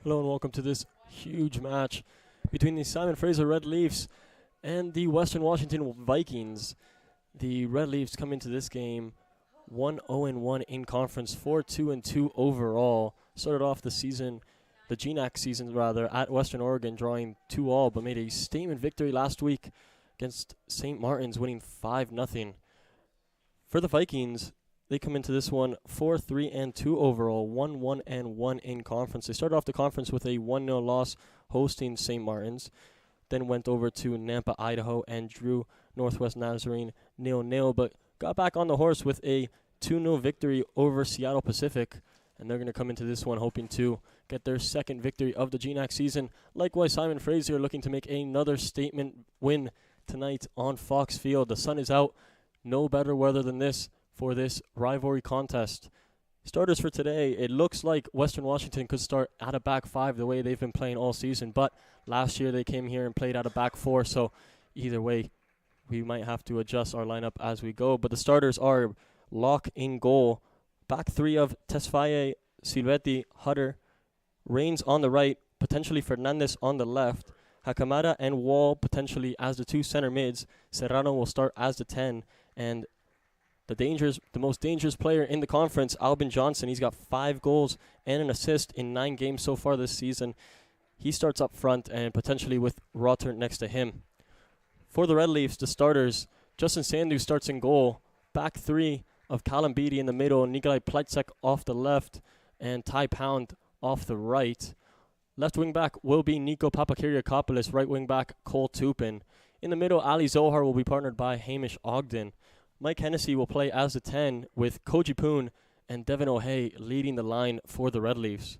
Hello and welcome to this huge match between the Simon Fraser Red Leafs and the Western Washington Vikings. The Red Leafs come into this game 1-0-1 in conference, 4-2-2 overall. Started off the season, the GNAC season rather, at Western Oregon, drawing 2-2, but made a statement victory last week against St. Martin's, winning 5-0. For the Vikings, they come into this one 4-3-2 overall, 1-1-1 in conference. They started off the conference with a 1-0 loss hosting St. Martin's, then went over to Nampa, Idaho, and drew Northwest Nazarene 0-0, but got back on the horse with a 2-0 victory over Seattle Pacific, and they're going to come into this one hoping to get their second victory of the GNAC season. Likewise, Simon Fraser looking to make another statement win tonight on Fox Field. The sun is out. No better weather than this for this rivalry contest. Starters for today, it looks like Western Washington could start at a back five the way they've been playing all season, but last year they came here and played at a back four, so either way, we might have to adjust our lineup as we go. But the starters are Locke in goal, back three of Tesfaye, Silvetti, Hutter, Rains on the right, potentially Fernandez on the left, Hakamada and Wall potentially as the two center mids. Serrano will start as the 10, and the most dangerous player in the conference, Albin Johnson. He's got 5 goals and an assist in 9 games so far this season. He starts up front and potentially with Rotter next to him. For the Red Leafs, the starters, Justin Sandu starts in goal. Back three of Callum Beattie in the middle, Nikolai Plecek off the left, and Ty Pound off the right. Left wing back will be Nico Papakiriakopoulos, right wing back Cole Tupin. In the middle, Ali Zohar will be partnered by Hamish Ogden. Mike Hennessy will play as the 10 with Koji Poon and Devin O'Hay leading the line for the Red Leafs.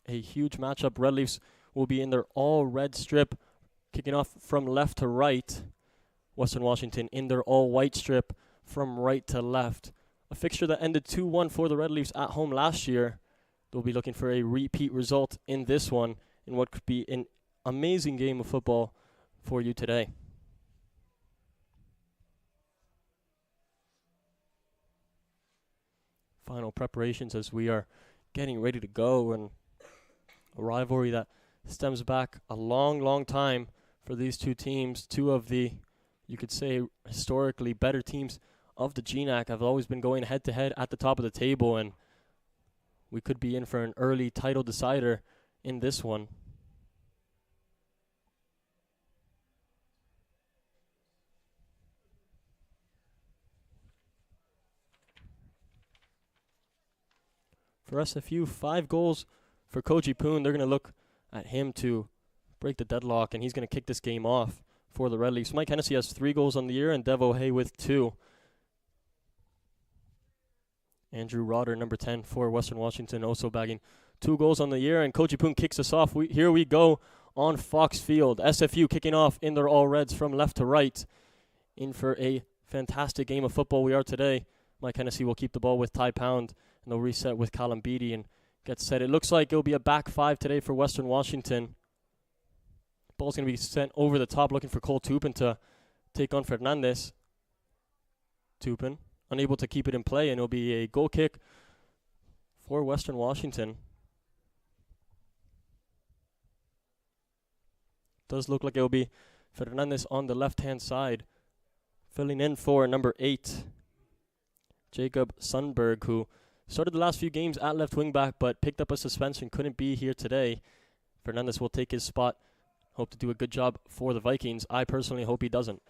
A huge matchup. Red Leafs will be in their all-red strip, kicking off from left to right. Western Washington in their all-white strip from right to left. A fixture that ended 2-1 for the Red Leafs at home last year. They'll be looking for a repeat result in this one in what could be an amazing game of football for you today. Final preparations as we are getting ready to go, and a rivalry that stems back a long time for these two teams. Two of the, you could say, historically better teams of the GNAC have always been going head-to-head at the top of the table, and we could be in for an early title decider in this one. For SFU, 5 goals for Koji Poon. They're going to look at him to break the deadlock, and he's going to kick this game off for the Red Leafs. Mike Hennessy has 3 goals on the year, and Dev O'Hay with 2. Andrew Rotter, number 10 for Western Washington, also bagging 2 goals on the year, and Koji Poon kicks us off. Here we go on Fox Field. SFU kicking off in their all-reds from left to right. In for a fantastic game of football we are today. Mike Hennessy will keep the ball with Ty Pound, and they'll reset with Callum Beattie and get set. It looks like it'll be a back 5 today for Western Washington. Ball's going to be sent over the top, looking for Cole Tupin to take on Fernandez. Tupin unable to keep it in play, and it'll be a goal kick for Western Washington. Does look like it'll be Fernandez on the left-hand side, filling in for number 8, Jacob Sundberg, who started the last few games at left wing back, but picked up a suspension, couldn't be here today. Fernandez will take his spot. Hope to do a good job for the Vikings. I personally hope he doesn't.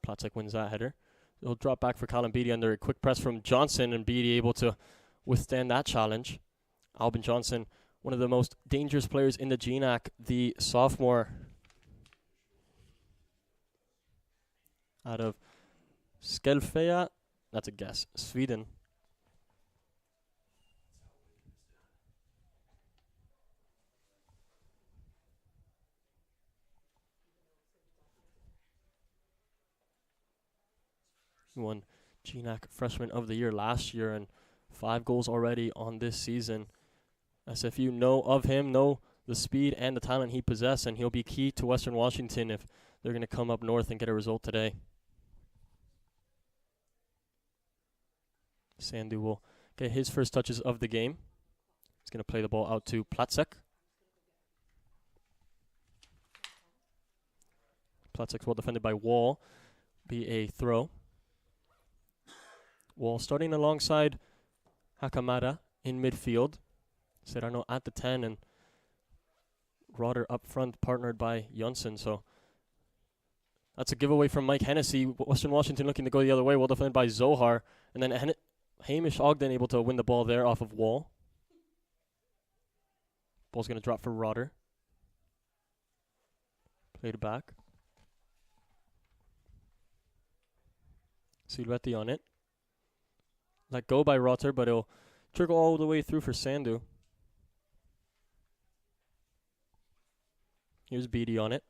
Plecek wins that header. He'll drop back for Callum Beattie under a quick press from Johnson, and Beattie able to withstand that challenge. Albin Johnson, one of the most dangerous players in the GNAC, the sophomore out of Skelfea. That's a guess. Sweden. He won GNAC Freshman of the Year last year, and 5 goals already on this season. SFU know of him, know the speed and the talent he possesses, and he'll be key to Western Washington if they're going to come up north and get a result today. Sandu will get his first touches of the game. He's going to play the ball out to Platzek. Platzek's well defended by Wall. Be a throw. Wall starting alongside Hakamada in midfield. Serrano at the 10 and Rotter up front, partnered by Jonsson. So that's a giveaway from Mike Hennessy. Western Washington looking to go the other way. Well defended by Zohar. And then Hamish Ogden able to win the ball there off of Wall. Ball's going to drop for Rotter. Played back. Silvetti on it. Let go by Rotter, but it'll trickle all the way through for Sandu. Here's Beatty on it.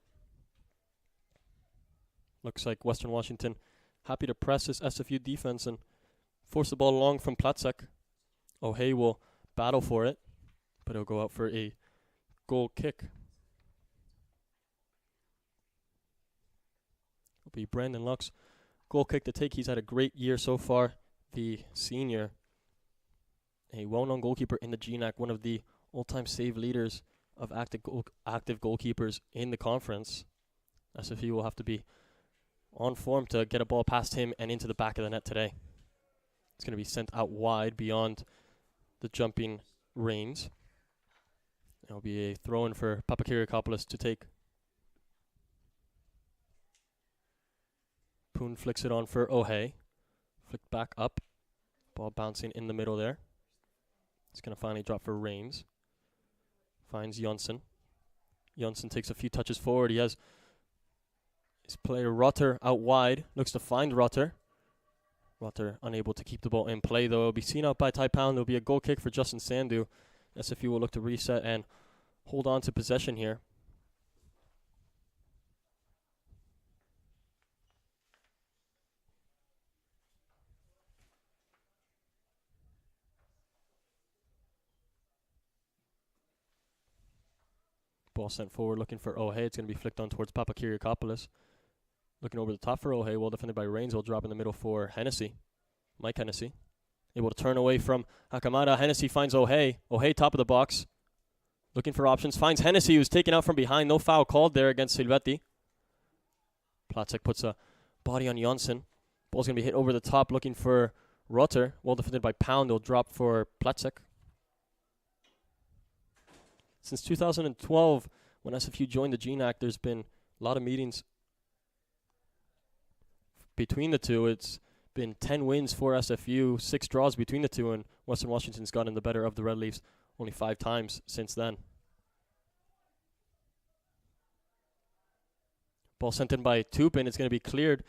Looks like Western Washington happy to press this SFU defense and force the ball along from Platzek. O'Hay will battle for it, but it'll go out for a goal kick. It'll be Brandon Luck's goal kick to take. He's had a great year so far. The senior, a well-known goalkeeper in the GNAC, one of the all-time save leaders of active goalkeepers in the conference. SFU will have to be on form to get a ball past him and into the back of the net today. It's going to be sent out wide beyond the jumping reins. It'll be a throw-in for Papakiriakopoulos to take. Poon flicks it on for O'Hay. Flicked back up. Ball bouncing in the middle there. It's going to finally drop for Reigns. Finds Jonsson. Jonsson takes a few touches forward. He has his player Rotter out wide. Looks to find Rotter. Rotter unable to keep the ball in play, though. It'll be seen out by Tai Pound. There'll be a goal kick for Justin Sandu. SFU will look to reset and hold on to possession here. Ball sent forward looking for O'Hay. It's going to be flicked on towards Papakiriakopoulos. Looking over the top for O'Hay. Well defended by Reigns. Will drop in the middle for Hennessy. Mike Hennessy. Able to turn away from Hakamada. Hennessy finds O'Hay. O'Hay top of the box. Looking for options. Finds Hennessy, who's taken out from behind. No foul called there against Silvetti. Platzek puts a body on Jonsson. Ball's going to be hit over the top looking for Rotter. Well defended by Pound. Will drop for Platzek. Since 2012, when SFU joined the GNAC, there's been a lot of meetings between the two. It's been 10 wins for SFU, 6 draws between the two, and Western Washington's gotten the better of the Red Leafs only 5 times since then. Ball sent in by Tupin. It's going to be cleared.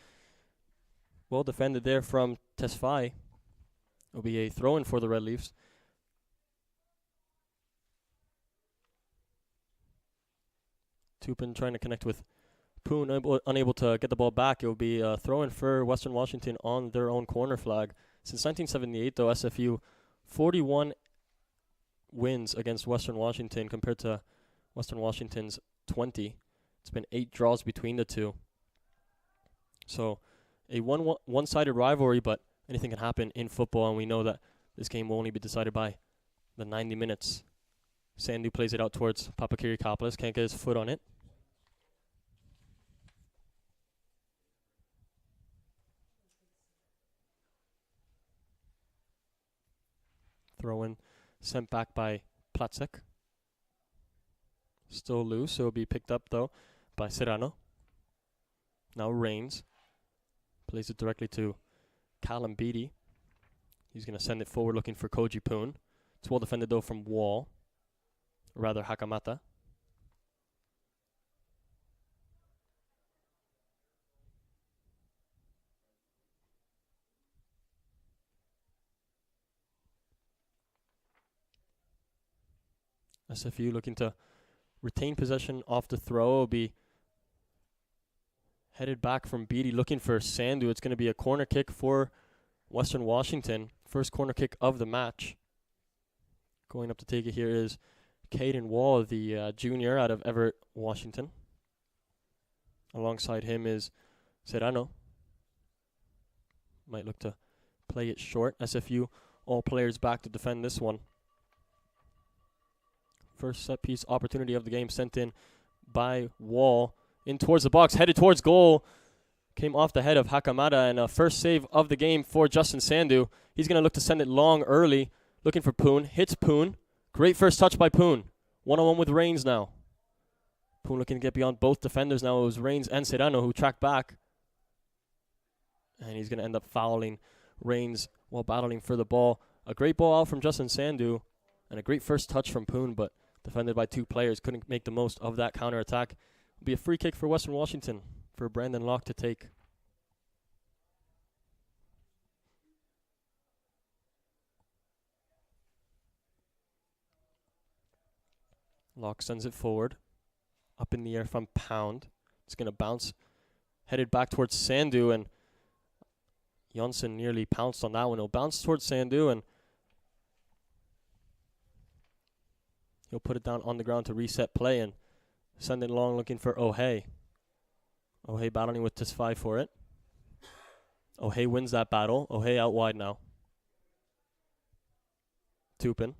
Well defended there from Tesfaye. It'll be a throw-in for the Red Leafs. Tupin trying to connect with Poon, unable to get the ball back. It will be a throw-in for Western Washington on their own corner flag. Since 1978, though, SFU 41 wins against Western Washington compared to Western Washington's 20. It's been 8 draws between the two. So a one-sided rivalry, but anything can happen in football, and we know that this game will only be decided by the 90 minutes. Sandu plays it out towards Papakiriakopoulos. Can't get his foot on it. Throw-in sent back by Platzek. Still loose. It'll be picked up, though, by Serrano. Now Reigns. Plays it directly to Callum Beatty. He's going to send it forward looking for Koji Poon. It's well defended, though, from Wall. Rather, Hakamata. SFU looking to retain possession off the throw. Will be headed back from Beatty looking for Sandu. It's going to be a corner kick for Western Washington. First corner kick of the match. Going up to take it here is Caden Wall, the junior out of Everett, Washington. Alongside him is Serrano. Might look to play it short. SFU all players back to defend this one. First set piece opportunity of the game sent in by Wall. In towards the box, headed towards goal. Came off the head of Hakamada, and a first save of the game for Justin Sandu. He's going to look to send it long early, looking for Poon. Hits Poon. Great first touch by Poon. One-on-one with Reigns now. Poon looking to get beyond both defenders now. It was Reigns and Serrano who tracked back. And he's going to end up fouling Reigns while battling for the ball. A great ball out from Justin Sandu, and a great first touch from Poon, but defended by two players. Couldn't make the most of that counterattack. It'll be a free kick for Western Washington for Brandon Locke to take. Locke sends it forward. Up in the air from Pound. It's going to bounce. Headed back towards Sandu, and Jonsson nearly pounced on that one. He'll bounce towards Sandu, and he'll put it down on the ground to reset play and send it long looking for O'Hay. O'Hay battling with Tesfaye for it. O'Hay wins that battle. O'Hay out wide now. Tupin.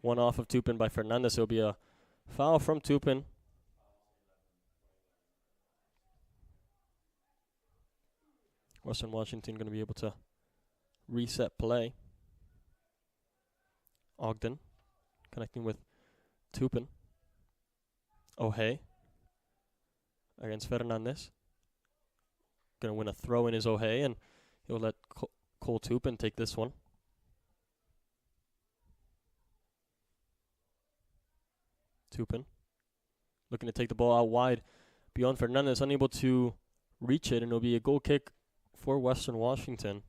One off of Tupin by Fernandez. It'll be a foul from Tupin. Western Washington going to be able to reset play. Ogden connecting with Tupin. O'Hay against Fernandez. Going to win a throw in his O'Hay, and he'll let Cole Tupin take this one. Tupin looking to take the ball out wide beyond Fernandez, unable to reach it, and it'll be a goal kick for Western Washington.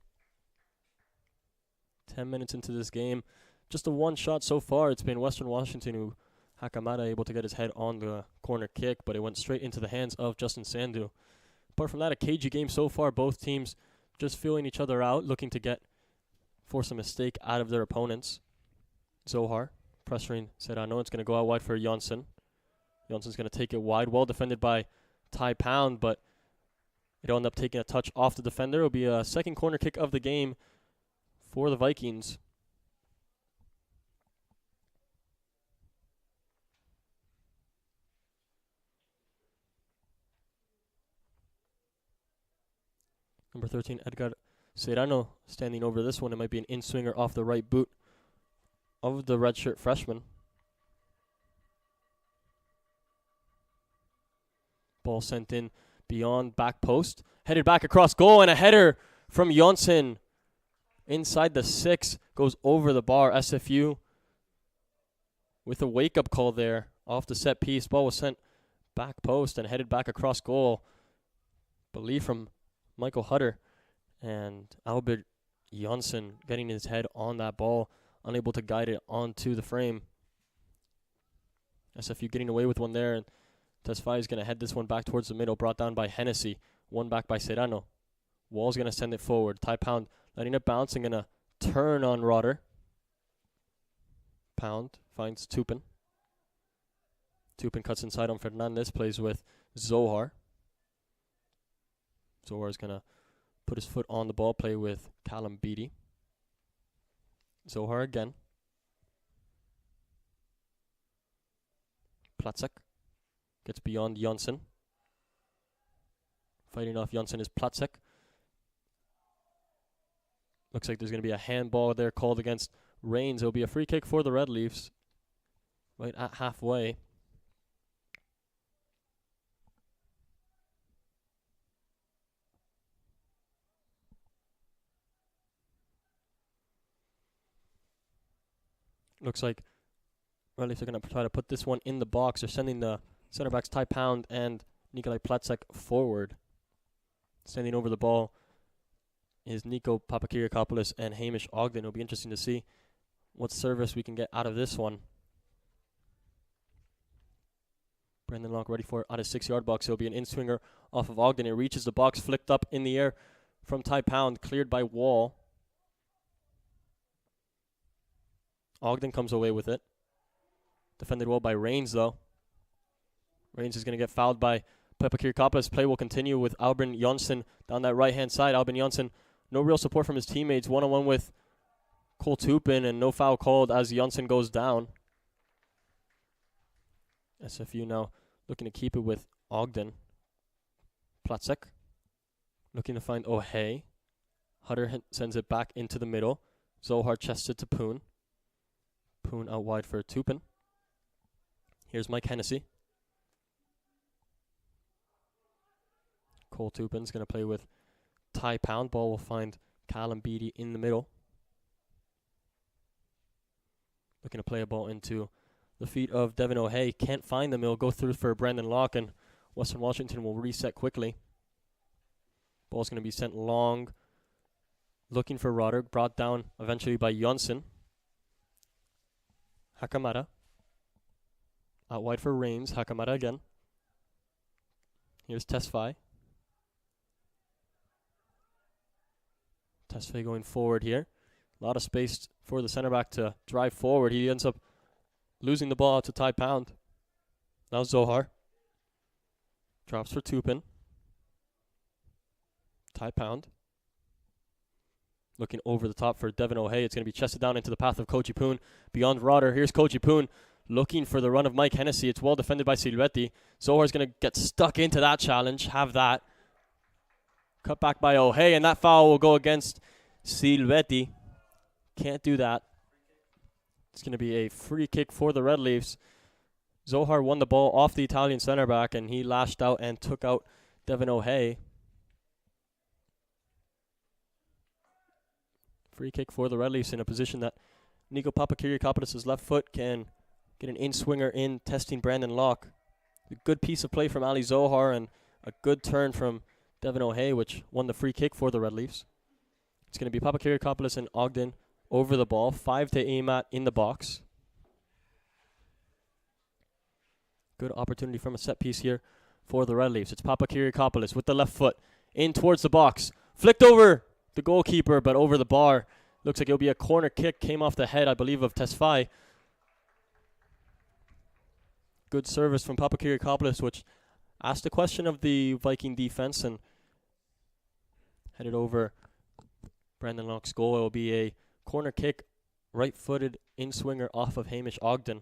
10 minutes into this game. Just a one shot so far. It's been Western Washington who Hakamada able to get his head on the corner kick, but it went straight into the hands of Justin Sandu. Apart from that, a cagey game so far. Both teams just feeling each other out, looking to force a mistake out of their opponents. Zohar pressuring Serrano. It's going to go out wide for Jonsson. Jonsson's going to take it wide. Well defended by Ty Pound, but it'll end up taking a touch off the defender. It'll be a second corner kick of the game for the Vikings. Number 13, Edgar Serrano standing over this one. It might be an in-swinger off the right boot of the redshirt freshman. Ball sent in beyond back post. Headed back across goal, and a header from Jonsson inside the 6. Goes over the bar. SFU with a wake-up call there off the set piece. Ball was sent back post and headed back across goal. Believe from Michael Hutter, and Albert Jonsson getting his head on that ball, unable to guide it onto the frame. SFU getting away with one there, and Tesfaye is going to head this one back towards the middle, brought down by Hennessy. One back by Serrano. Wall's going to send it forward. Ty Pound letting it bounce and going to turn on Rotter. Pound finds Tupin. Tupin cuts inside on Fernandez, plays with Zohar. Zohar is going to put his foot on the ball, play with Callum Beatty. Zohar again. Platzek gets beyond Jonsson. Fighting off Jonsson is Platzek. Looks like there's going to be a handball there called against Reigns. It'll be a free kick for the Red Leafs right at halfway. Looks like Red Leafs are going to try to put this one in the box. They're sending the center backs Ty Pound and Nikolai Platzek forward. Standing over the ball is Nico Papakiriakopoulos and Hamish Ogden. It'll be interesting to see what service we can get out of this one. Brandon Locke ready for it out of 6-yard box. It'll be an in-swinger off of Ogden. It reaches the box, flicked up in the air from Ty Pound, cleared by Wall. Ogden comes away with it. Defended well by Reigns, though. Reigns is going to get fouled by Papakiriakopoulos. Play will continue with Albin Jonsson down that right-hand side. Albin Jonsson no real support from his teammates. One-on-one with Cole Tupin, and no foul called as Janssen goes down. SFU now looking to keep it with Ogden. Platzek looking to find O'Hay. Hutter sends it back into the middle. Zohar chests it to Poon. Poon out wide for Tupin. Here's Mike Hennessy. Cole Tupin's going to play with Ty Pound. Ball will find Callum Beatty in the middle. Looking to play a ball into the feet of Devin O'Hay. Can't find them. He'll go through for Brandon Locke, and Western Washington will reset quickly. Ball's going to be sent long. Looking for Roderick. Brought down eventually by Janssen. Hakamada. Out wide for Rains. Hakamada again. Here's Tesfaye. Tesfaye going forward here. A lot of space for the center back to drive forward. He ends up losing the ball to Ty Pound. Now Zohar. Drops for Tupin. Ty Pound. Looking over the top for Devin O'Hay. It's going to be chested down into the path of Koji Poon. Beyond Rotter. Here's Koji Poon looking for the run of Mike Hennessy. It's well defended by Silvetti. Zohar's going to get stuck into that challenge. Have that. Cut back by O'Hay, and that foul will go against Silvetti. Can't do that. It's going to be a free kick for the Red Leafs. Zohar won the ball off the Italian center back, and he lashed out and took out Devin O'Hay. Free kick for the Red Leafs in a position that Nico Papakiriakopoulos' left foot can get an in-swinger in, testing Brandon Locke. A good piece of play from Ali Zohar and a good turn from Devin O'Hay, which won the free kick for the Red Leafs. It's going to be Papakiriakopoulos and Ogden over the ball. 5 to aim at in the box. Good opportunity from a set piece here for the Red Leafs. It's Papakiriakopoulos with the left foot in towards the box. Flicked over the goalkeeper, but over the bar. Looks like it'll be a corner kick. Came off the head, I believe, of Tesfaye. Good service from Papakiriakopoulos, which asked a question of the Viking defense and headed over Brandon Locke's goal. It will be a corner kick, right-footed in-swinger off of Hamish Ogden.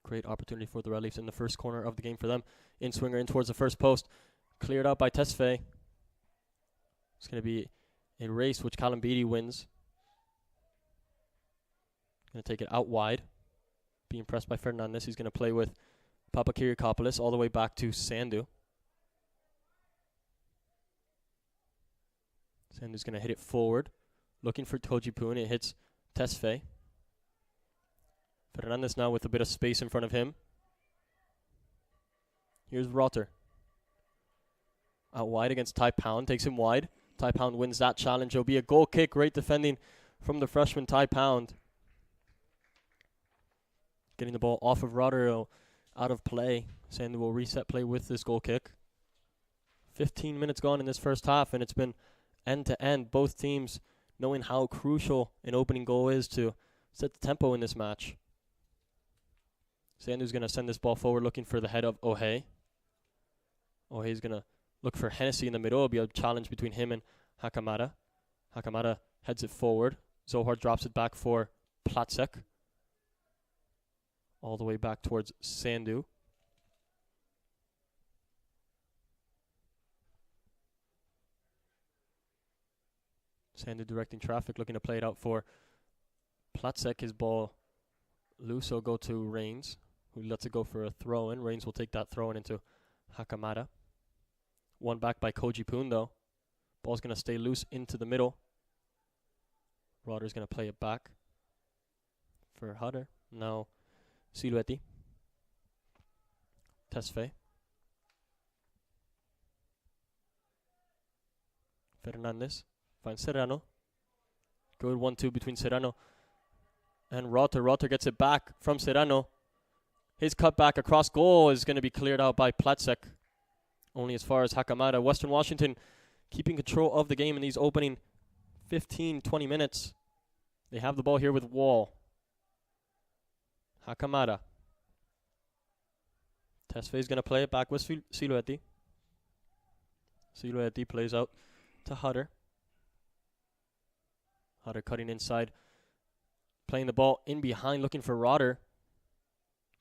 Great opportunity for the Red Leafs in the first corner of the game for them. In-swinger in towards the first post. Cleared out by Tesfaye. It's going to be a race which Callum Beatty wins. Going to take it out wide. Being pressed by Fernandez. He's going to play with Papakiriakopoulos all the way back to Sandu. Sandu's going to hit it forward. Looking for Koji Poon. It hits Tesfaye. Fernandez now with a bit of space in front of him. Here's Rotter. Out wide against Ty Pound. Takes him wide. Ty Pound wins that challenge. It'll be a goal kick. Great defending from the freshman Ty Pound. Getting the ball off of Rotter, out of play. Sandu will reset play with this goal kick. 15 minutes gone in this first half, and it's been end-to-end. Both teams knowing how crucial an opening goal is to set the tempo in this match. Sandu's going to send this ball forward looking for the head of O'Hay. O'Hay's going to look for Hennessy in the middle. It'll be a challenge between him and Hakamada. Hakamada heads it forward. Zohar drops it back for Platzek. All the way back towards Sandu. Sandu directing traffic, looking to play it out for Platzek. His ball loose will go to Rains, who lets it go for a throw-in. Rains will take that throw-in into Hakamada. One back by Koji Poon, though. Ball's going to stay loose into the middle. Rodder's going to play it back for Hutter. Now Silvetti. Tesfaye. Fernandez. Finds Serrano. Good 1-2 between Serrano and Rotter. Rotter gets it back from Serrano. His cutback across goal is going to be cleared out by Platzek. Only as far as Hakamada. Western Washington keeping control of the game in these opening 15-20 minutes. They have the ball here with Wall. Hakamada. Tesfaye is going to play it back with Silueti. Silueti plays out to Hutter. Hutter cutting inside. Playing the ball in behind, looking for Rotter.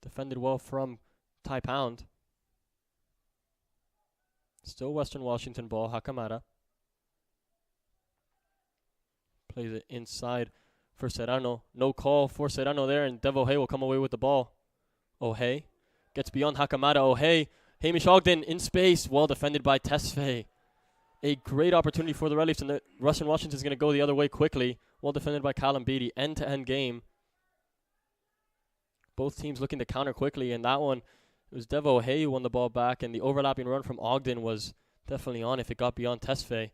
Defended well from Tai Pound. Still Western Washington ball, Hakamada. Plays it inside for Serrano. No call for Serrano there, and Dev O'Hay will come away with the ball. O'Hay gets beyond Hakamada. O'Hay, Hamish Ogden in space, well defended by Tesfaye. A great opportunity for the Red Leafs, and the Western Washington is going to go the other way quickly. Well defended by Callum Beattie. End-to-end game. Both teams looking to counter quickly, and that one, it was Dev O'Hay who won the ball back, and the overlapping run from Ogden was definitely on if it got beyond Tesfaye.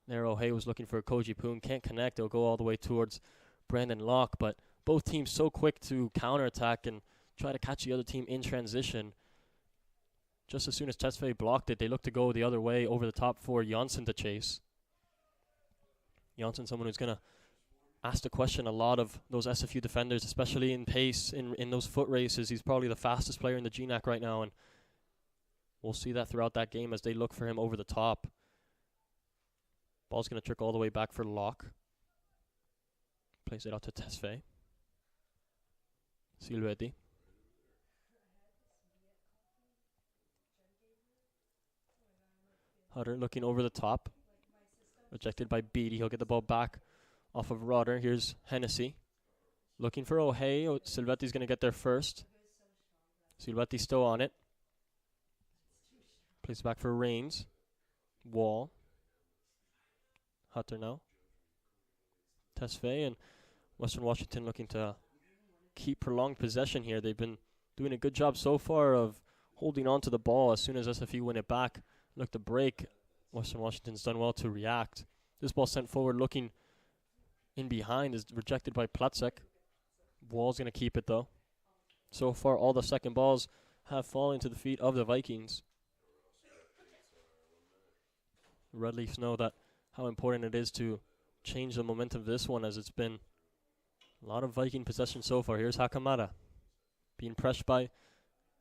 There O'Hay was looking for Koji Poon. Can't connect. It'll go all the way towards Brandon Locke, but both teams so quick to counterattack and try to catch the other team in transition. Just as soon as Tesfaye blocked it, they looked to go the other way over the top for Janssen to chase. Janssen, someone who's going to ask the question a lot of those SFU defenders, especially in pace, in those foot races. He's probably the fastest player in the GNAC right now, and we'll see that throughout that game as they look for him over the top. Ball's going to trick all the way back for Locke. Plays it out to Tesfaye. Silueti. Hutter looking over the top. Rejected by Beattie. He'll get the ball back off of Rotter. Here's Hennessy. Looking for O'Hay. Silvetti's going to get there first. Silvetti still on it. Plays back for Rains. Wall. Hutter now. Tesfaye and Western Washington looking to keep prolonged possession here. They've been doing a good job so far of holding on to the ball. As soon as SFU win it back, look to break. Western Washington's done well to react. This ball sent forward looking in behind is rejected by Platzek. Wall's going to keep it though. So far all the second balls have fallen to the feet of the Vikings. The Red Leafs know that how important it is to change the momentum of this one, as it's been a lot of Viking possession so far. Here's Hakamada being pressed by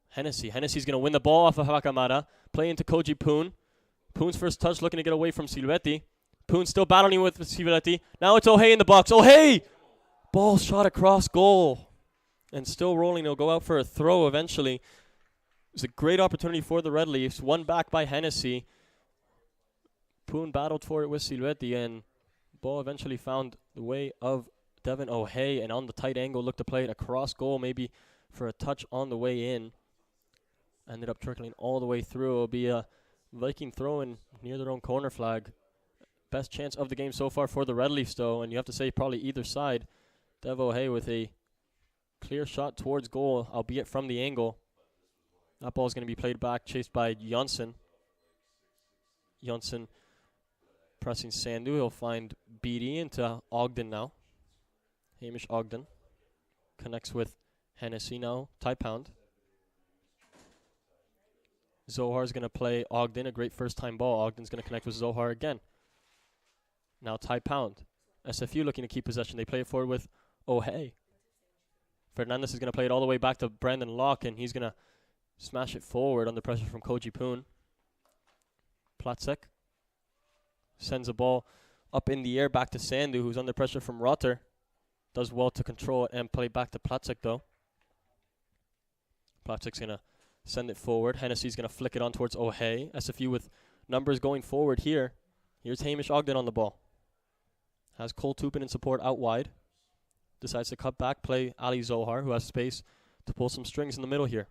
Hennessy. Hennessy's going to win the ball off of Hakamada. Play into Koji Poon. Poon's first touch looking to get away from Silueti. Poon still battling with Silueti. Now it's O'Hay in the box. O'Hay! Ball shot across goal. And still rolling. He'll go out for a throw eventually. It was a great opportunity for the Red Leafs. One back by Hennessy. Poon battled for it with Silueti, and ball eventually found the way of Devin O'Hay, and on the tight angle looked to play it across goal, maybe for a touch on the way in. Ended up trickling all the way through. It'll be a Viking throw-in near their own corner flag. Best chance of the game so far for the Red Leafs, though, and you have to say probably either side. Dev O'Hay with a clear shot towards goal, albeit from the angle. That ball is going to be played back, chased by Janssen. Janssen pressing Sandu. He'll find Beattie into Ogden now. Hamish Ogden connects with Hennessy now. Tai Pound. Zohar's going to play Ogden. A great first-time ball. Ogden's going to connect with Zohar again. Now Tai Pound. SFU looking to keep possession. They play it forward with O'Hay. Fernandez is going to play it all the way back to Brandon Locke, and he's going to smash it forward under pressure from Koji Poon. Platzek sends a ball up in the air back to Sandu, who's under pressure from Rotter. Does well to control it and play back to Platzek, though. Platzek's going to send it forward. Hennessy's going to flick it on towards O'Hay. SFU with numbers going forward here. Here's Hamish Ogden on the ball. Has Cole Tupin in support out wide. Decides to cut back, play Ali Zohar, who has space to pull some strings in the middle here.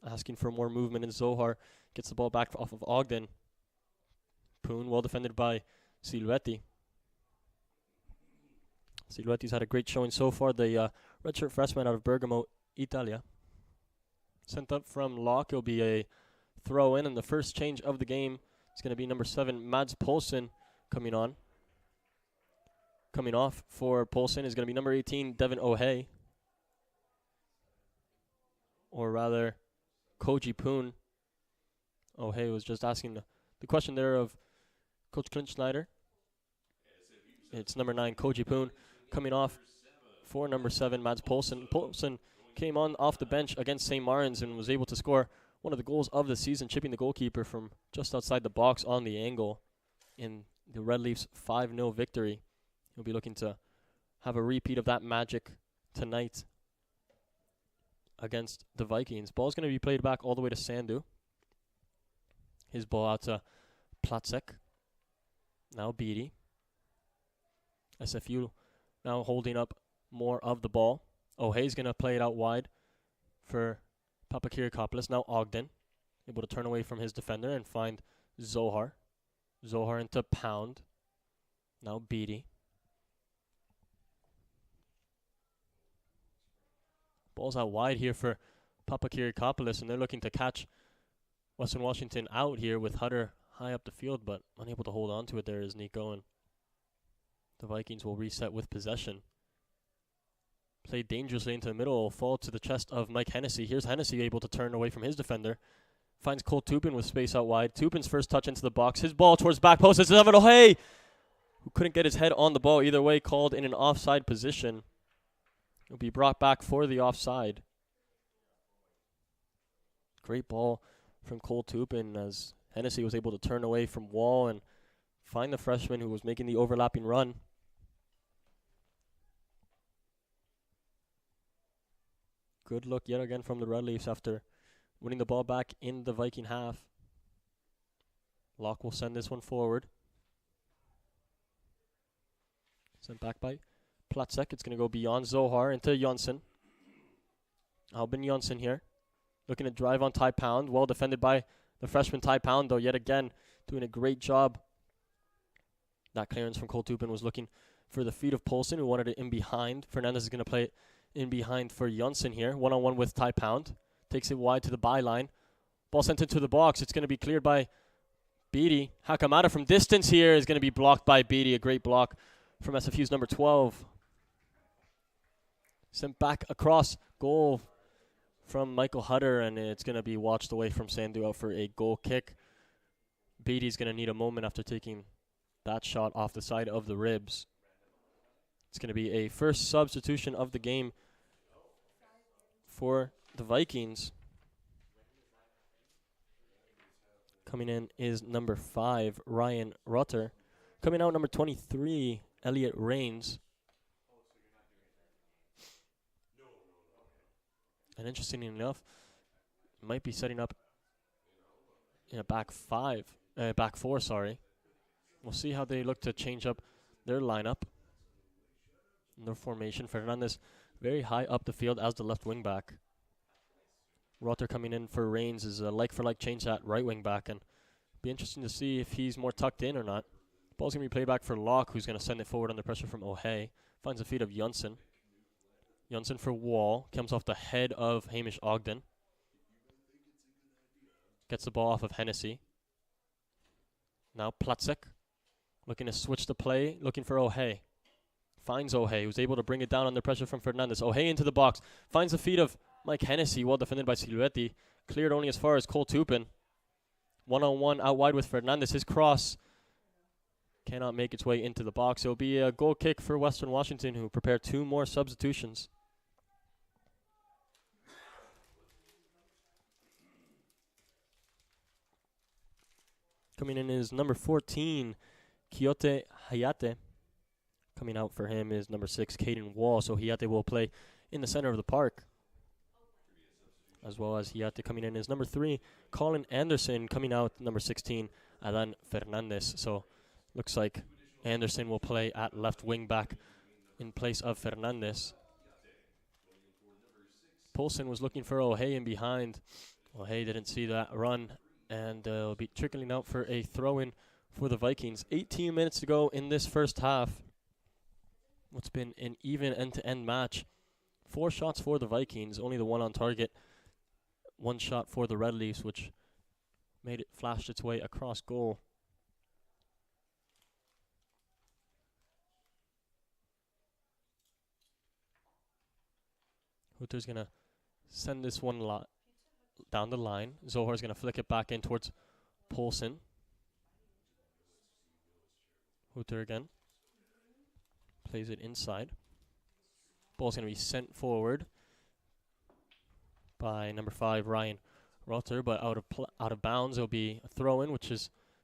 Asking for more movement, and Zohar gets the ball back off of Ogden. Poon, well defended by Silueti. Silueti's had a great showing so far. The redshirt freshman out of Bergamo, Italia. Sent up from Locke. It'll be a throw in, and the first change of the game is going to be number 7, Mads Poulsen, coming on. Coming off for Poulsen is going to be number 18, Devin O'Hay. Or rather, Koji Poon. O'Hay was just asking the question there of Coach Clint Schneider. It's number 9, Koji Poon, coming off for number 7, Mads Poulsen. Poulsen came on off the bench against St. Martin's and was able to score one of the goals of the season, chipping the goalkeeper from just outside the box on the angle in the Red Leafs 5-0 victory. He'll be looking to have a repeat of that magic tonight against the Vikings. Ball's going to be played back all the way to Sandu. His ball out to Platzek. Now Beatty. SFU now holding up more of the ball. O'Hay's going to play it out wide for Papakiriakopoulos. Now Ogden, able to turn away from his defender and find Zohar. Zohar into Pound. Now Beatty. Ball's out wide here for Papakiriakopoulos, and they're looking to catch Western Washington out here with Hutter high up the field, but unable to hold on to it there is Nico, and the Vikings will reset with possession. Played dangerously into the middle, fall to the chest of Mike Hennessy. Here's Hennessy able to turn away from his defender. Finds Cole Tupin with space out wide. Tupin's first touch into the box. His ball towards back post. It's Evan O'Hay, who couldn't get his head on the ball. Either way, called in an offside position. It'll be brought back for the offside. Great ball from Cole Tupin as Hennessy was able to turn away from Wall and find the freshman who was making the overlapping run. Good look yet again from the Red Leafs after winning the ball back in the Viking half. Locke will send this one forward. Sent back by Platzek. It's going to go beyond Zohar into Jonsson. Albin Jonsson here. Looking to drive on Ty Pound. Well defended by the freshman Ty Pound, though, yet again doing a great job. That clearance from Cole Tupin was looking for the feet of Poulsen, who wanted it in behind. Fernandez is going to play it in behind for Jonsson here. One-on-one with Ty Pound. Takes it wide to the byline. Ball sent into the box. It's going to be cleared by Beatty. Hakamada from distance here is going to be blocked by Beatty. A great block from SFU's number 12. Sent back across. Goal from Michael Hutter, and it's going to be watched away from Sandu out for a goal kick. Beatty's going to need a moment after taking that shot off the side of the ribs. It's going to be a first substitution of the game for the Vikings. Coming in is number 5, Ryan Rutter. Coming out, number 23, Elliot Rains. And interestingly enough, might be setting up in a back four, sorry. We'll see how they look to change up their lineup. Their formation. Fernandez very high up the field as the left wing back. Rotter coming in for Reigns is a like-for-like change at right wing back, and be interesting to see if he's more tucked in or not. Ball's going to be played back for Locke, who's going to send it forward under pressure from O'Hay. Finds the feet of Jonsson. Jonsson for Wall. Comes off the head of Hamish Ogden. Gets the ball off of Hennessy. Now Platzek. Looking to switch the play. Looking for O'Hay. Finds O'Hay, who's able to bring it down under pressure from Fernandez. O'Hay into the box. Finds the feet of Mike Hennessy, well defended by Silvetti. Cleared only as far as Cole Tupin. One-on-one out wide with Fernandez. His cross cannot make its way into the box. It'll be a goal kick for Western Washington, who prepare 2 more substitutions. Coming in is number 14, Kyote Hayate. Coming out for him is number 6, Caden Wall. So Hayate will play in the center of the park. As well as Hayate coming in is number 3, Colin Anderson. Coming out number 16, Adan Fernandez. So looks like Anderson will play at left wing back in place of Fernandez. Poulsen was looking for O'Hay in behind. O'Hay didn't see that run, and will be trickling out for a throw-in for the Vikings. 18 minutes to go in this first half. What's been an even end-to-end match. 4 shots for the Vikings, only the one on target. 1 shot for the Red Leafs, which made it flashed its way across goal. Hutter's going to send this one down the line. Zohar's going to flick it back in towards Poulsen. Hutter again. Plays it inside. Ball's going to be sent forward. by number 5, Ryan Rotter, but out of bounds. It'll be a throw-in, which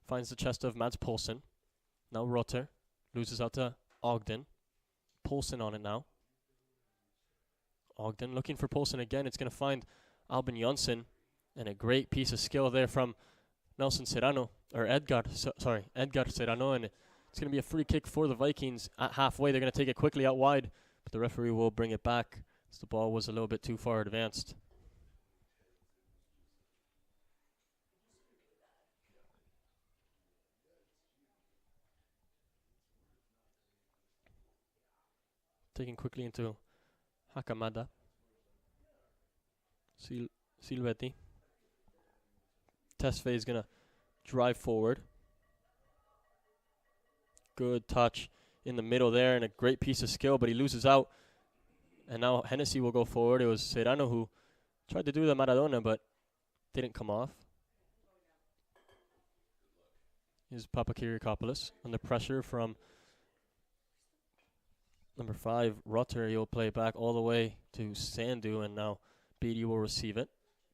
finds the chest of Mads Poulsen. Now Rotter loses out to Ogden. Poulsen on it now. Ogden looking for Poulsen again. It's going to find Albin Jonsson, and a great piece of skill there from Nelson Serrano, or Edgar Serrano, and it's going to be a free kick for the Vikings at halfway. They're going to take it quickly out wide, but the referee will bring it back as the ball was a little bit too far advanced. Taking quickly into Hakamada. Silvetti. Tesfaye is going to drive forward. Good touch in the middle there and a great piece of skill, but he loses out. And now Hennessy will go forward. It was Serrano who tried to do the Maradona, but didn't come off. Here's Papakiriakopoulos under pressure from number 5, Rotter. He'll play back all the way to Sandu, and now Beatty will receive it.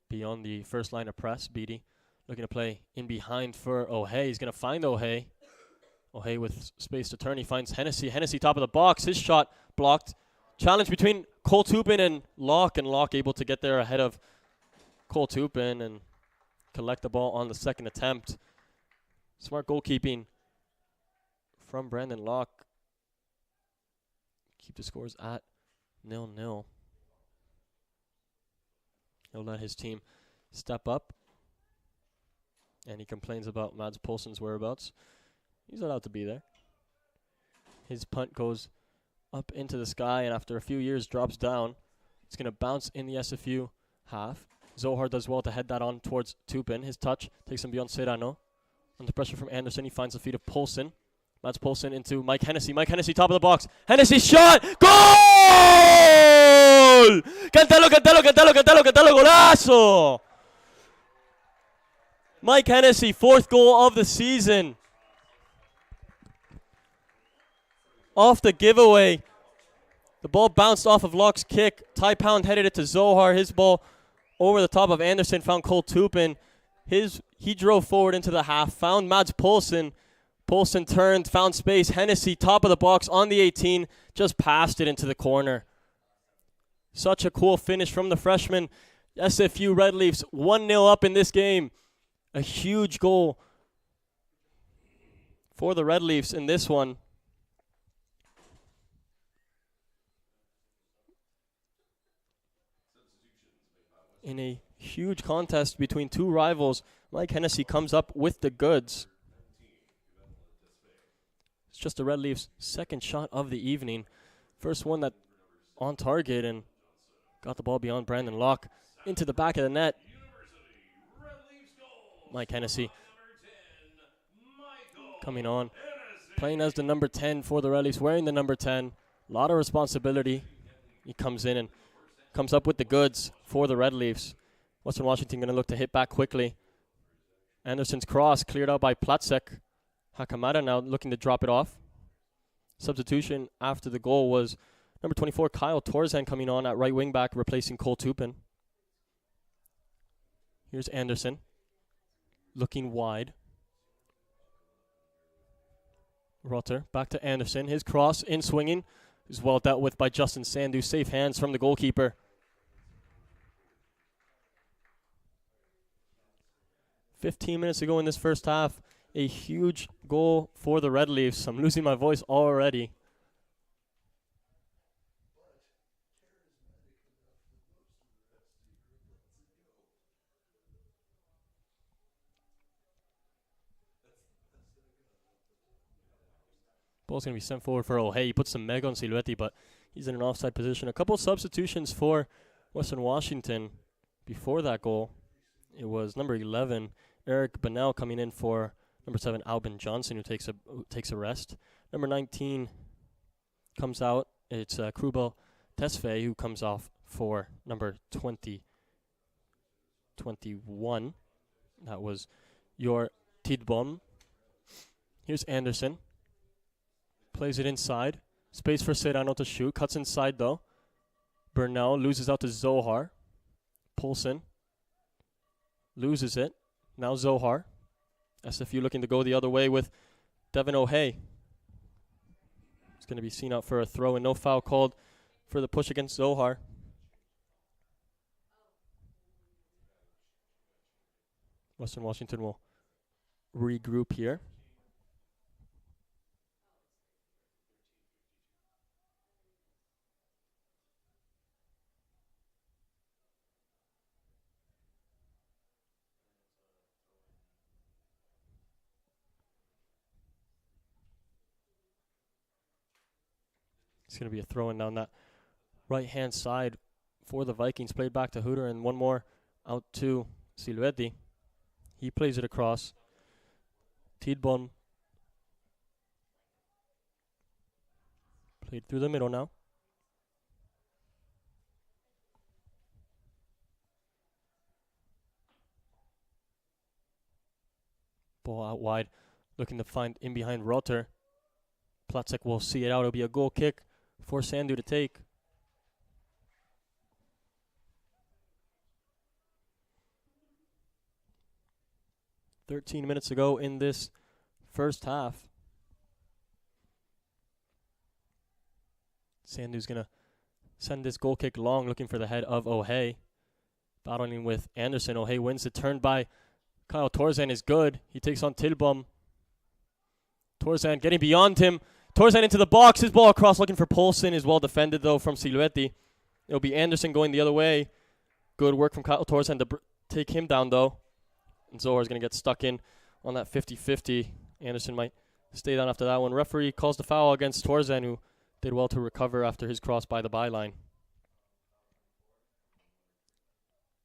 Beyond the first line of press, Beatty looking to play in behind for O'Hay. He's going to find O'Hay. O'Hay with space to turn. He finds Hennessy. Hennessy top of the box. His shot blocked. Challenge between Cole Tupin and Locke able to get there ahead of Cole Tupin and collect the ball on the second attempt. Smart goalkeeping from Brandon Locke. Keep the scores at 0-0. He'll let his team step up. And he complains about Mads Poulsen's whereabouts. He's allowed to be there. His punt goes up into the sky, and after a few years drops down. It's going to bounce in the SFU half. Zohar does well to head that on towards Tupin. His touch takes him beyond Serrano. Under pressure from Anderson, he finds the feet of Poulsen. Mads Poulsen into Mike Hennessy. Mike Hennessy, top of the box. Hennessy shot! Goal! Cantalo, cantalo, cantalo, cantalo, cantalo, golazo! Mike Hennessy, 4th goal of the season. Off the giveaway. The ball bounced off of Locke's kick. Ty Pound headed it to Zohar. His ball over the top of Anderson found Cole Tupin. He drove forward into the half, found Mads Poulsen. Poulsen turned, found space. Hennessy, top of the box on the 18, just passed it into the corner. Such a cool finish from the freshman. SFU Red Leafs 1-0 up in this game. A huge goal for the Red Leafs in this one. In a huge contest between two rivals, Mike Hennessy comes up with the goods. It's just the Red Leafs' second shot of the evening. First one that on target and got the ball beyond Brandon Locke into the back of the net. Mike Hennessy coming on, playing as the number 10 for the Red Leafs, wearing the number 10. A lot of responsibility. He comes in and comes up with the goods for the Red Leafs. Western Washington going to look to hit back quickly. Anderson's cross cleared out by Platzek. Hakamada now looking to drop it off. Substitution after the goal was number 24, Kyle Torzan, coming on at right wing back, replacing Cole Tupin. Here's Anderson looking wide. Rotter back to Anderson. His cross in swinging is well dealt with by Justin Sandu. Safe hands from the goalkeeper. "15 minutes ago in this first half, a huge goal for the Red Leafs. I'm losing my voice already. Ball's going to be sent forward for O'Hay. He puts some meg on Silvetti, but he's in an offside position. A couple substitutions for Western Washington before that goal. It was number 11, Eric Bonnell, coming in for number 7, Albin Johnson, who takes a rest. Number 19 comes out. It's Krubel Tesfaye, who comes off for number 21. That was your Tidbom. Here's Anderson. Plays it inside. Space for Serrano to shoot. Cuts inside, though. Burnell loses out to Zohar. Poulsen loses it. Now Zohar. SFU looking to go the other way with Devin O'Hay. It's going to be seen out for a throw and no foul called for the push against Zohar. Western Washington will regroup here. It's going to be a throw-in down that right-hand side for the Vikings. Played back to Hooter, and one more out to Silvetti. He plays it across. Tidbom played through the middle now. Ball out wide, looking to find in behind Rotter. Platzek will see it out. It'll be a goal kick for Sandu to take. "13 minutes ago in this first half. Sandu's going to send this goal kick long, looking for the head of O'Hay. Battling with Anderson. O'Hay wins it. Turned by Kyle Torzan is good. He takes on Tilbom. Torzan getting beyond him. Torzan into the box. His ball across, looking for Poulsen. Is well defended, though, from Silvetti. It'll be Anderson going the other way. Good work from Kyle Torzan to take him down, though. And Zohar's going to get stuck in on that 50-50. Anderson might stay down after that one. Referee calls the foul against Torzan, who did well to recover after his cross by the byline.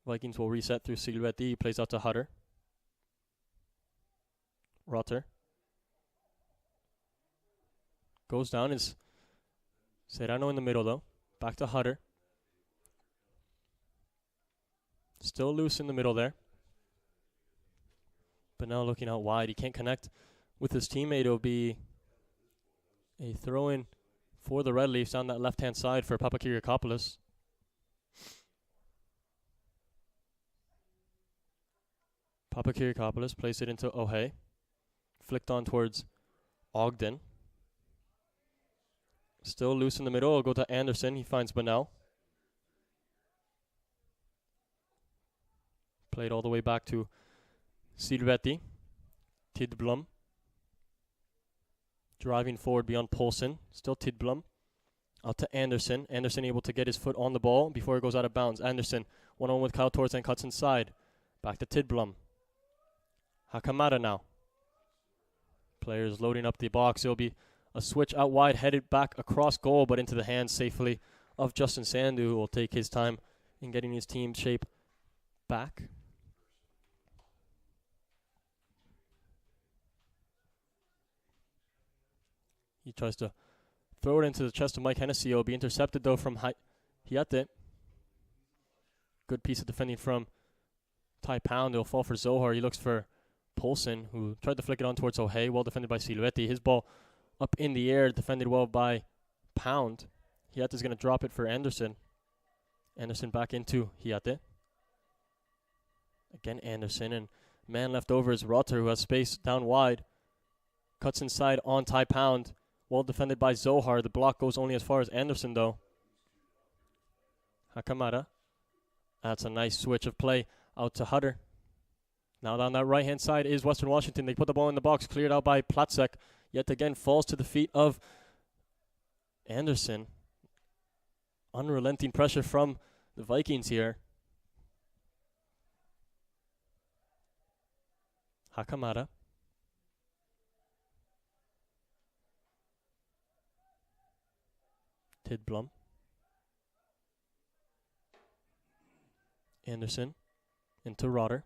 Vikings will reset through Silvetti. He plays out to Hutter. Rotter goes down. Is Serrano in the middle, though. Back to Hutter. Still loose in the middle there. But now looking out wide. He can't connect with his teammate. It'll be a throw-in for the Red Leafs on that left-hand side for Papakiriakopoulos. Papakiriakopoulos plays it into O'Hay. Flicked on towards Ogden. Still loose in the middle. It'll go to Anderson. He finds Bunnell. Played all the way back to Silvetti. Tidblom. Driving forward beyond Poulsen. Still Tidblom. Out to Anderson. Anderson able to get his foot on the ball before it goes out of bounds. Anderson, one-on-one with Kyle Torzan, cuts inside. Back to Tidblom. Hakamada now. Players loading up the box. It'll be a switch out wide, headed back across goal, but into the hands safely of Justin Sandu, who will take his time in getting his team shape back. He tries to throw it into the chest of Mike Hennessy. It'll be intercepted, though, from Hiate. Good piece of defending from Ty Pound. It'll fall for Zohar. He looks for Poulsen, who tried to flick it on towards O'Hay. Well defended by Silvetti. His ball up in the air, defended well by Pound. Hiate's going to drop it for Anderson. Anderson back into Hiate. Again Anderson, and man left over is Rotter, who has space down wide. Cuts inside on Ty Pound. Well defended by Zohar. The block goes only as far as Anderson, though. Hakamada. That's a nice switch of play out to Hutter. Now down that right-hand side is Western Washington. They put the ball in the box, cleared out by Platzek. Yet again falls to the feet of Anderson. Unrelenting pressure from the Vikings here. Hakamada. Tidblom. Anderson into Rotter.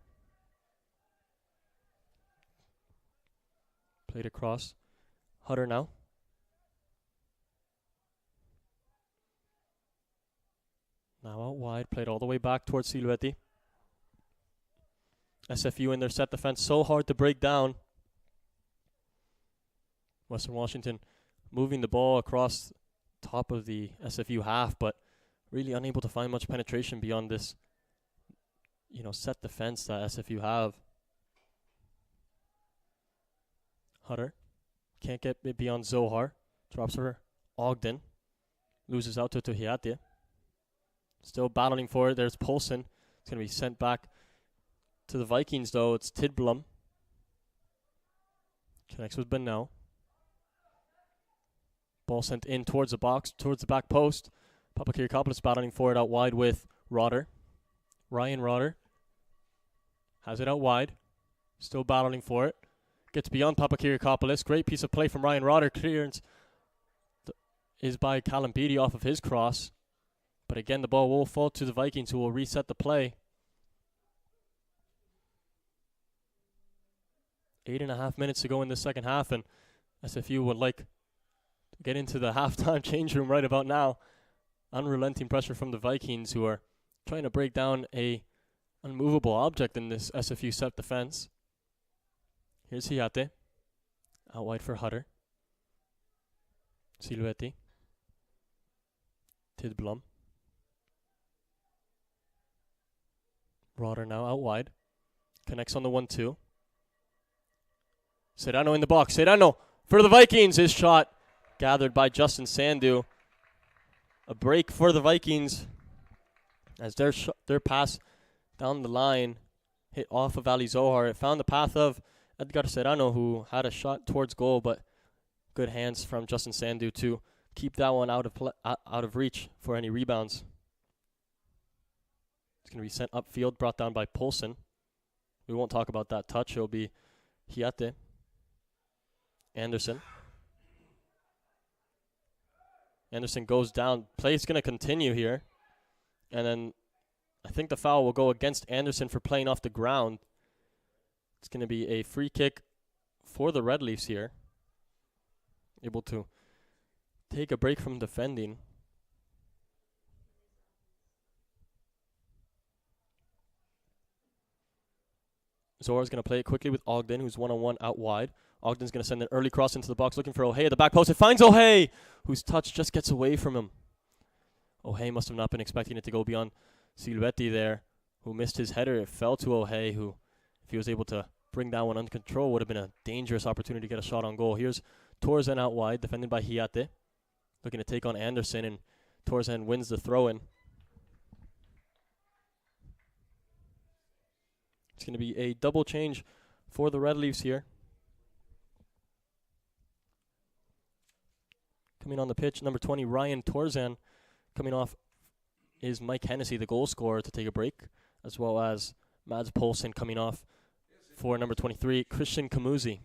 Played across. Hutter now. Now out wide. Played all the way back towards Silvetti. SFU in their set defense. So hard to break down. Western Washington moving the ball across top of the SFU half, but really unable to find much penetration beyond this set defense that SFU have. Hutter can't get it beyond Zohar. Drops for Ogden. Loses out to Tuhiate. Still battling for it. There's Poulsen. It's going to be sent back to the Vikings, though. It's Tidblum. Connects with Benel. Ball sent in towards the box, towards the back post. Papakiriakopoulos battling for it out wide with Rotter. Ryan Rotter has it out wide. Still battling for it. Gets beyond Papakiriakopoulos. Great piece of play from Ryan Rotter. Clearance is by Callum Beattie off of his cross. But again, the ball will fall to the Vikings, who will reset the play. 8.5 minutes to go in the second half, and SFU would like to get into the halftime change room right about now. Unrelenting pressure from the Vikings, who are trying to break down a unmovable object in this SFU set defense. Here's Hiate. Out wide for Hutter. Silvetti. Tidblom. Rotter now out wide. Connects on the 1-2. Serrano in the box. Serrano for the Vikings. His shot gathered by Justin Sandu. A break for the Vikings as their pass down the line hit off of Ali Zohar. It found the path of Edgar Serrano, who had a shot towards goal, but good hands from Justin Sandu to keep that one out of reach for any rebounds. It's going to be sent upfield, brought down by Poulsen. We won't talk about that touch. It'll be Hiate. Anderson. Anderson goes down. Play's going to continue here. And then I think the foul will go against Anderson for playing off the ground. It's going to be a free kick for the Red Leafs here. Able to take a break from defending. Zohar's going to play it quickly with Ogden, who's one-on-one out wide. Ogden's going to send an early cross into the box, looking for O'Hay at the back post. It finds O'Hay, whose touch just gets away from him. O'Hay must have not been expecting it to go beyond Silvetti there, who missed his header. It fell to O'Hay, who, if he was able to bring that one under control, would have been a dangerous opportunity to get a shot on goal. Here's Torzen out wide, defended by Hiate, looking to take on Anderson, and Torzen wins the throw-in. It's going to be a double change for the Red Leafs here. Coming on the pitch, number 20, Ryan Torzan. Coming off is Mike Hennessy, the goal scorer, to take a break, as well as Mads Poulsen coming off for number 23, Christian Kamuzi.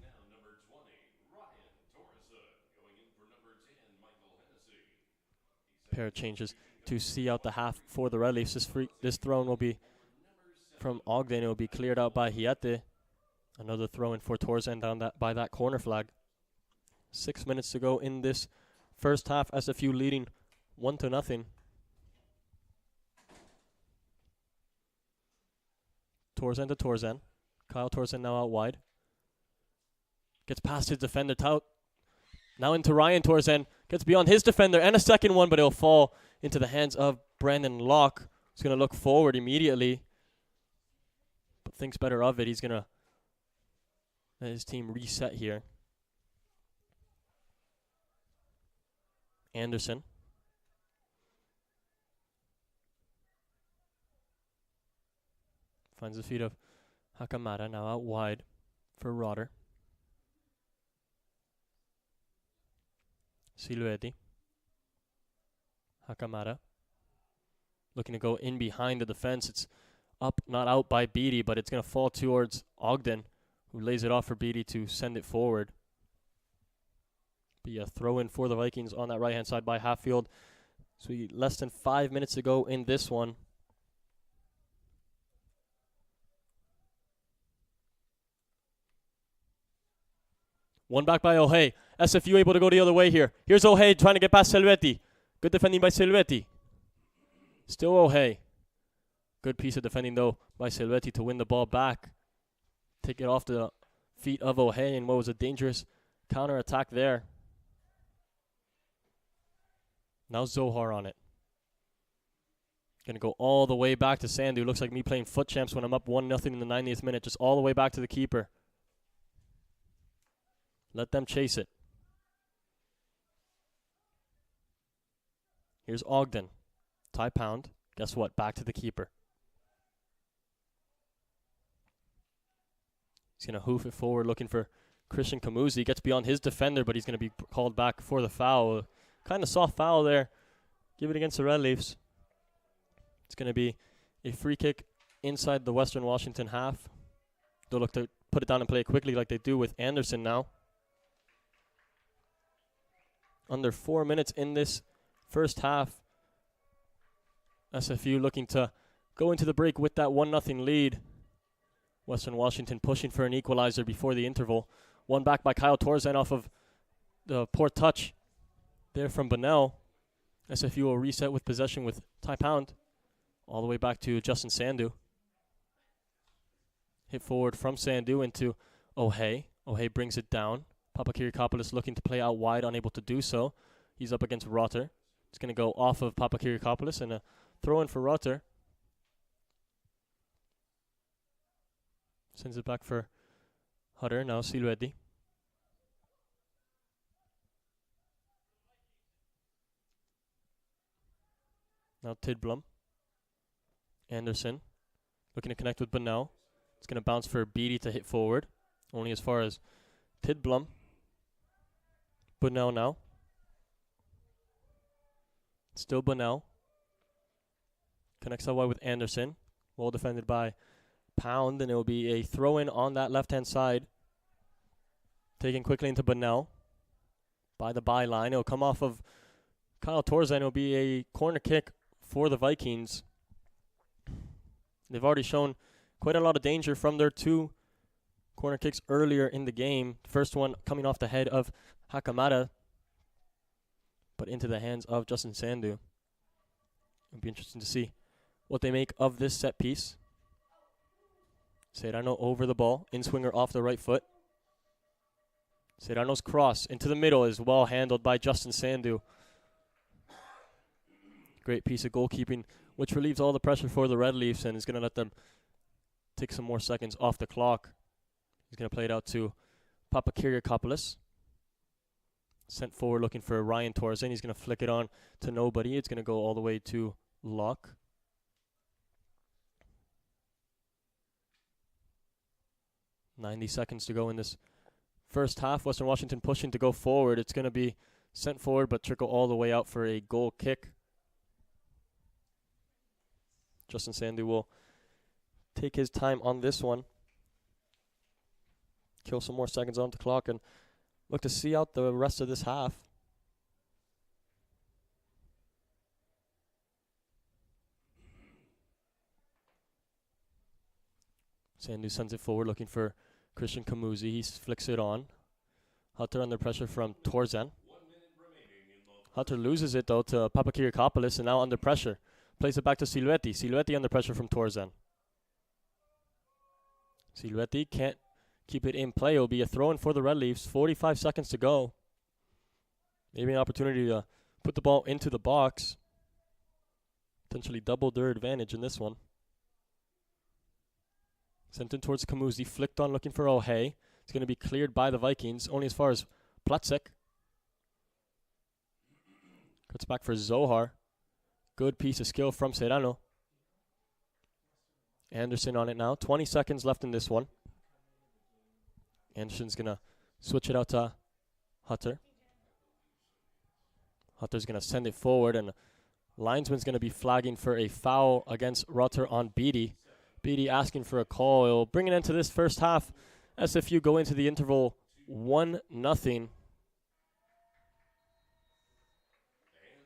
Pair of changes to see out the half for the Red Leafs. This throw-in will be from Ogden. It will be cleared out by Hiate. Another throw-in for Torzan down by that corner flag. 6 minutes to go in this first half. SFU leading 1-0. Torzan to Torzan. Kyle Torzan now out wide. Gets past his defender. Now into Ryan Torzan. Gets beyond his defender and a second one, but it'll fall into the hands of Brandon Locke. He's going to look forward immediately, but thinks better of it. He's going to let his team reset here. Anderson. Finds the feet of Hakamada, now out wide for Rotter. Silvetti. Hakamada. Looking to go in behind the defense. It's up, not out by Beattie, but it's going to fall towards Ogden, who lays it off for Beattie to send it forward. Be a throw-in for the Vikings on that right-hand side by Hatfield. So less than 5 minutes to go in this one. One back by O'Hay. SFU able to go the other way here. Here's O'Hay trying to get past Silvetti. Good defending by Silvetti. Still O'Hay. Good piece of defending, though, by Silvetti to win the ball back. Take it off the feet of O'Hay, and what was a dangerous counter-attack there. Now Zohar on it. Going to go all the way back to Sandu. Looks like me playing foot champs when I'm up 1-0 in the 90th minute. Just all the way back to the keeper. Let them chase it. Here's Ogden. Tie pound. Guess what? Back to the keeper. He's going to hoof it forward looking for Christian Kamuzi. Gets beyond his defender, but he's going to be called back for the foul. Kind of soft foul there. Give it against the Red Leafs. It's going to be a free kick inside the Western Washington half. They'll look to put it down and play it quickly like they do with Anderson now. Under 4 minutes in this first half. SFU looking to go into the break with that 1-0 lead. Western Washington pushing for an equalizer before the interval. One back by Kyle Torzen off of the poor touch there from Bunnell. SFU will reset with possession with Ty Pound. All the way back to Justin Sandu. Hit forward from Sandu into O'Hay. O'Hay brings it down. Papakiriakopoulos looking to play out wide, unable to do so. He's up against Rotter. It's going to go off of Papakiriakopoulos and a throw in for Rotter. Sends it back for Hutter. Now Siluedi. Now Tidblom. Anderson looking to connect with Bunnell. It's going to bounce for Beatty to hit forward. Only as far as Tidblom. Bunnell now. Still Bunnell. Connects out wide with Anderson. Well defended by Pound, and it will be a throw-in on that left-hand side. Taken quickly into Bunnell. By the byline. It will come off of Kyle Torzen. It will be a corner kick for the Vikings. They've already shown quite a lot of danger from their two corner kicks earlier in the game. First one coming off the head of Hakamada, but into the hands of Justin Sandu. It'll be interesting to see what they make of this set piece. Serrano over the ball. In-swinger off the right foot. Serrano's cross into the middle is well handled by Justin Sandu. Great piece of goalkeeping, which relieves all the pressure for the Red Leafs and is going to let them take some more seconds off the clock. He's going to play it out to Papakiriakopoulos. Sent forward looking for Ryan Torzen. He's going to flick it on to nobody. It's going to go all the way to Locke. .90 seconds to go in this first half. Western Washington pushing to go forward. It's going to be sent forward but trickle all the way out for a goal kick. Justin Sandu will take his time on this one. Kill some more seconds on the clock and look to see out the rest of this half. Sandu sends it forward looking for Christian Kamuzi. He flicks it on. Hutter under pressure from Torzen. Hutter loses it though to Papakiriakopoulos and now under pressure. Plays it back to Silueti. Silueti under pressure from Torzen. Silueti can't keep it in play. It will be a throw-in for the Red Leafs. 45 seconds to go. Maybe an opportunity to put the ball into the box. Potentially double their advantage in this one. Sent in towards Kamuzi. Flicked on looking for O'Hay. It's going to be cleared by the Vikings. Only as far as Platzek. Cuts back for Zohar. Good piece of skill from Serrano. Anderson on it now. 20 seconds left in this one. Anderson's going to switch it out to Hutter. Hutter's going to send it forward, and linesman's going to be flagging for a foul against Rotter on Beatty. Beatty asking for a call. It'll bring it into this first half. SFU go into the interval 1-0.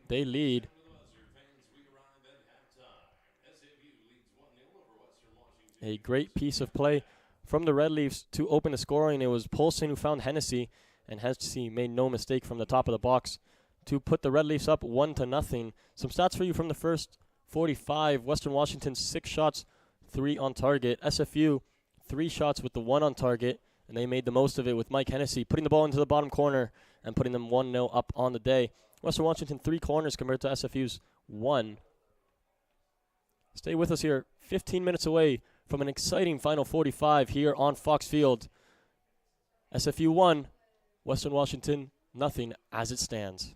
They lead. A great piece of play from the Red Leafs to open the scoring. It was Poulsen who found Hennessy, and Hennessy made no mistake from the top of the box to put the Red Leafs up 1-0. Some stats for you from the first 45. Western Washington 6 shots, 3 on target. SFU 3 shots with the 1 on target, and they made the most of it with Mike Hennessy putting the ball into the bottom corner and putting them 1-0 up on the day. Western Washington 3 corners compared to SFU's 1. Stay with us here. 15 minutes away from an exciting final 45 here on Fox Field. SFU 1, Western Washington nothing as it stands.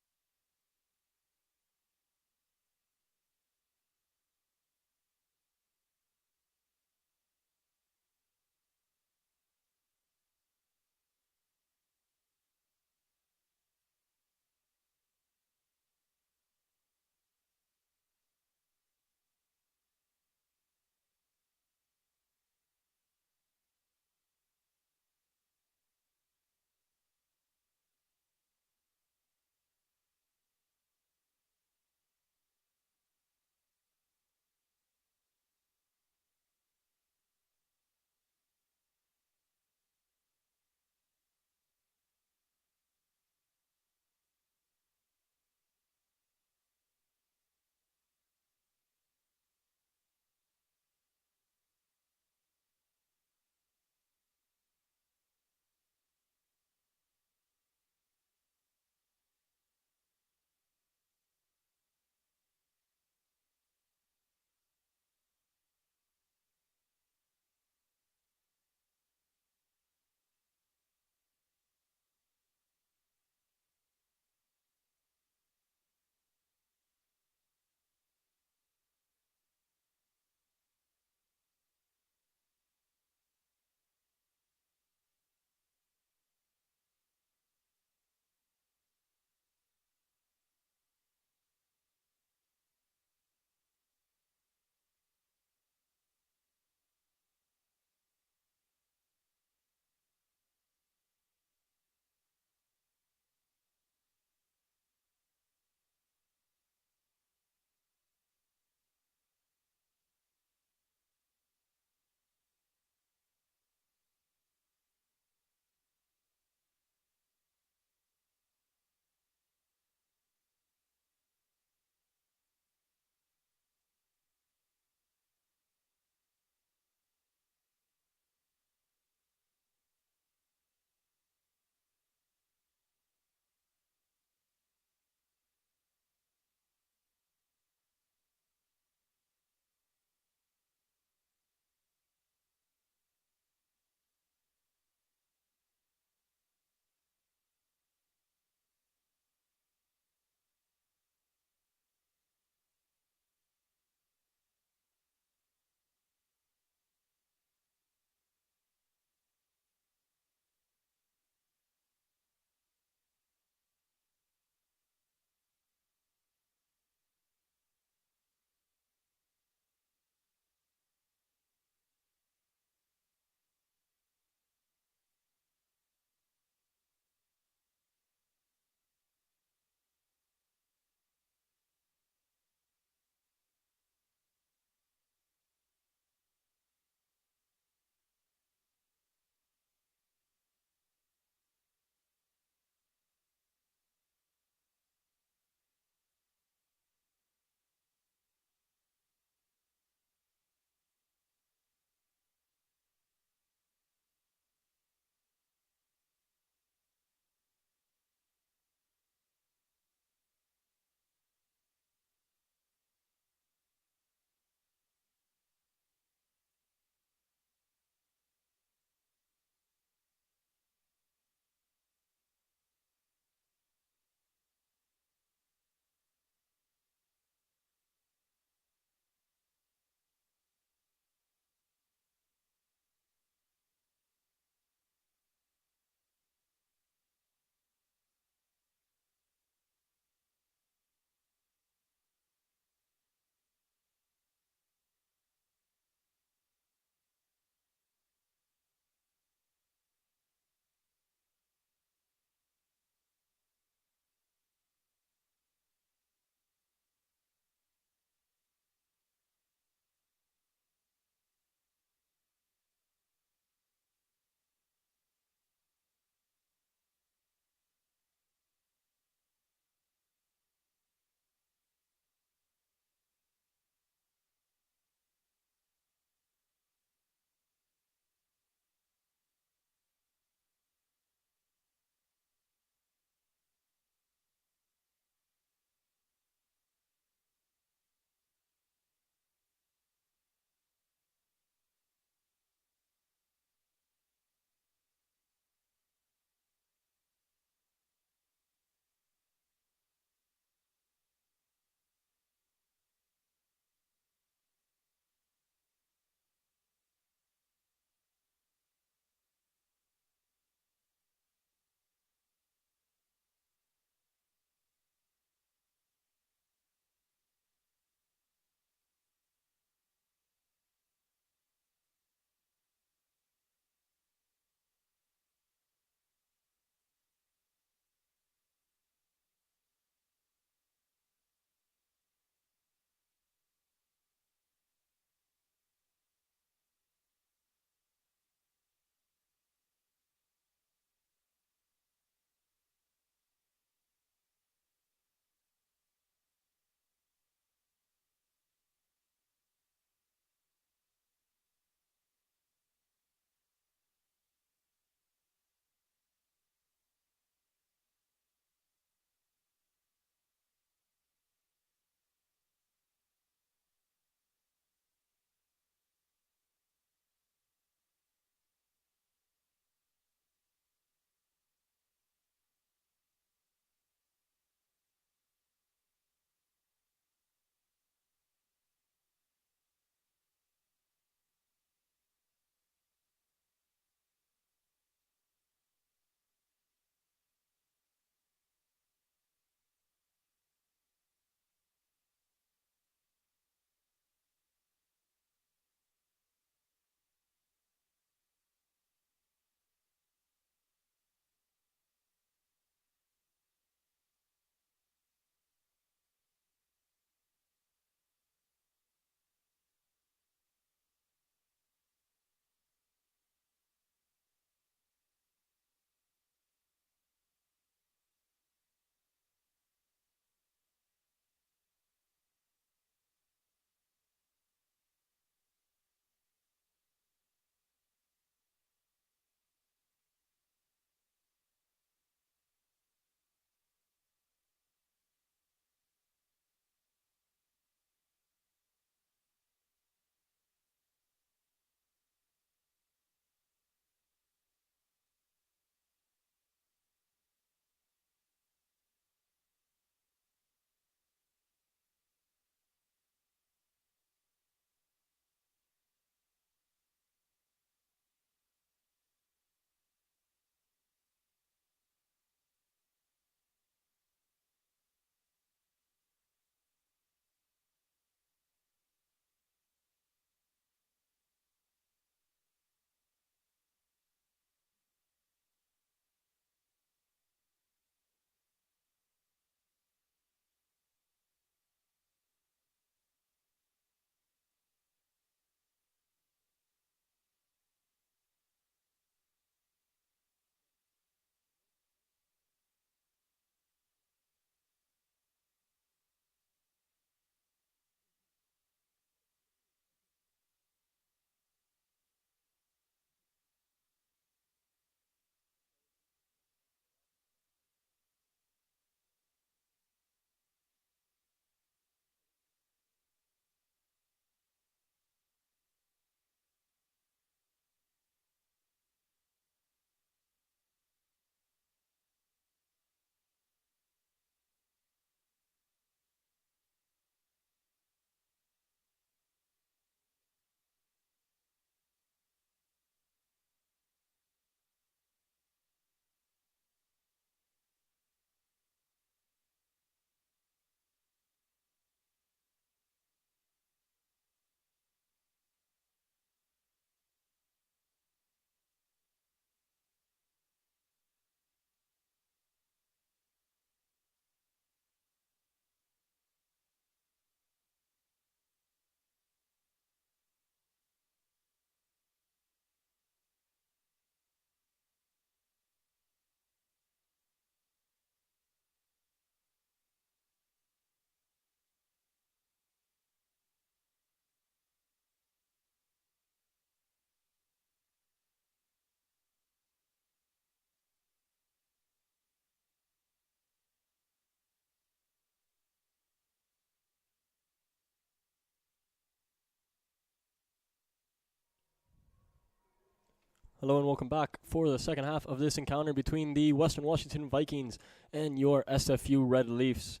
Hello and welcome back for the second half of this encounter between the Western Washington Vikings and your SFU Red Leafs.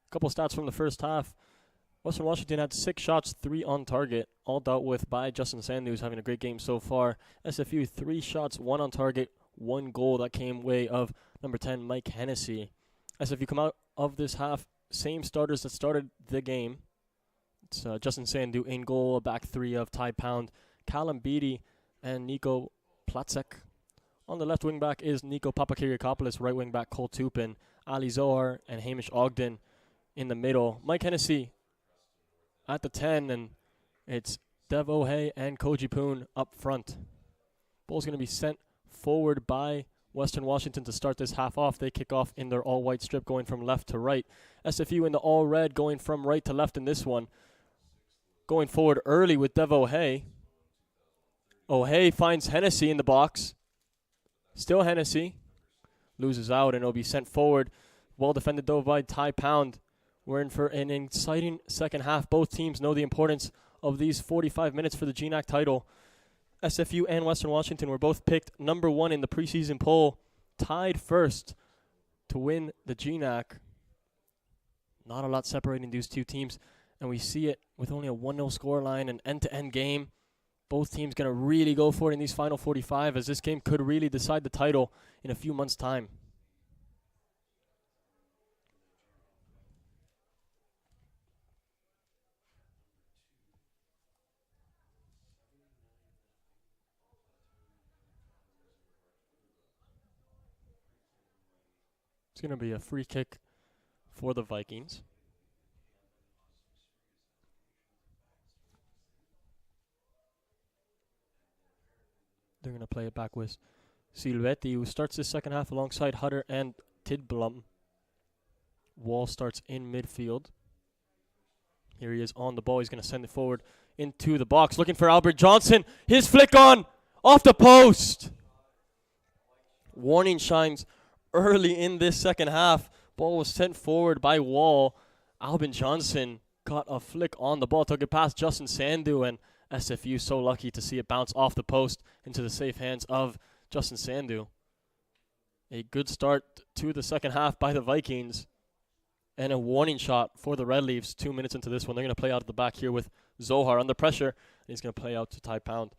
A couple stats from the first half. Western Washington had 6 shots, 3 on target, all dealt with by Justin Sandu, who's having a great game so far. SFU 3 shots, 1 on target, 1 goal that came way of number 10, Mike Hennessy. SFU come out of this half, same starters that started the game. It's Justin Sandu in goal, a back 3 of Ty Pound, Callum Beattie, and Nico Platzek. On the left wing back is Nico Papakiriakopoulos, right wing back Cole Tupin, Ali Zohar, and Hamish Ogden in the middle. Mike Hennessy at the 10, and it's Dev O'Hay and Koji Poon up front. Ball's going to be sent forward by Western Washington to start this half off. They kick off in their all-white strip going from left to right. SFU in the all-red going from right to left in this one. Going forward early with Dev O'Hay. O'Hay finds Hennessy in the box. Still Hennessy. Loses out and it'll be sent forward. Well defended though by Ty Pound. We're in for an exciting second half. Both teams know the importance of these 45 minutes for the GNAC title. SFU and Western Washington were both picked number 1 in the preseason poll. Tied first to win the GNAC. Not a lot separating these two teams. And we see it with only a 1-0 scoreline, an end-to-end game. Both teams going to really go for it in these final 45, as this game could really decide the title in a few months' time. It's going to be a free kick for the Vikings. They're going to play it back with Silvetti, who starts this second half alongside Hutter and Tidblum. Wall starts in midfield. Here he is on the ball. He's going to send it forward into the box, looking for Albert Johnson. His flick on, off the post. Warning shines early in this second half. Ball was sent forward by Wall. Albert Johnson got a flick on the ball, took it past Justin Sandu, and SFU so lucky to see it bounce off the post into the safe hands of Justin Sandu. A good start to the second half by the Vikings. And a warning shot for the Red Leafs 2 minutes into this one. They're going to play out of the back here with Zohar under pressure. And he's going to play out to Ty Pound.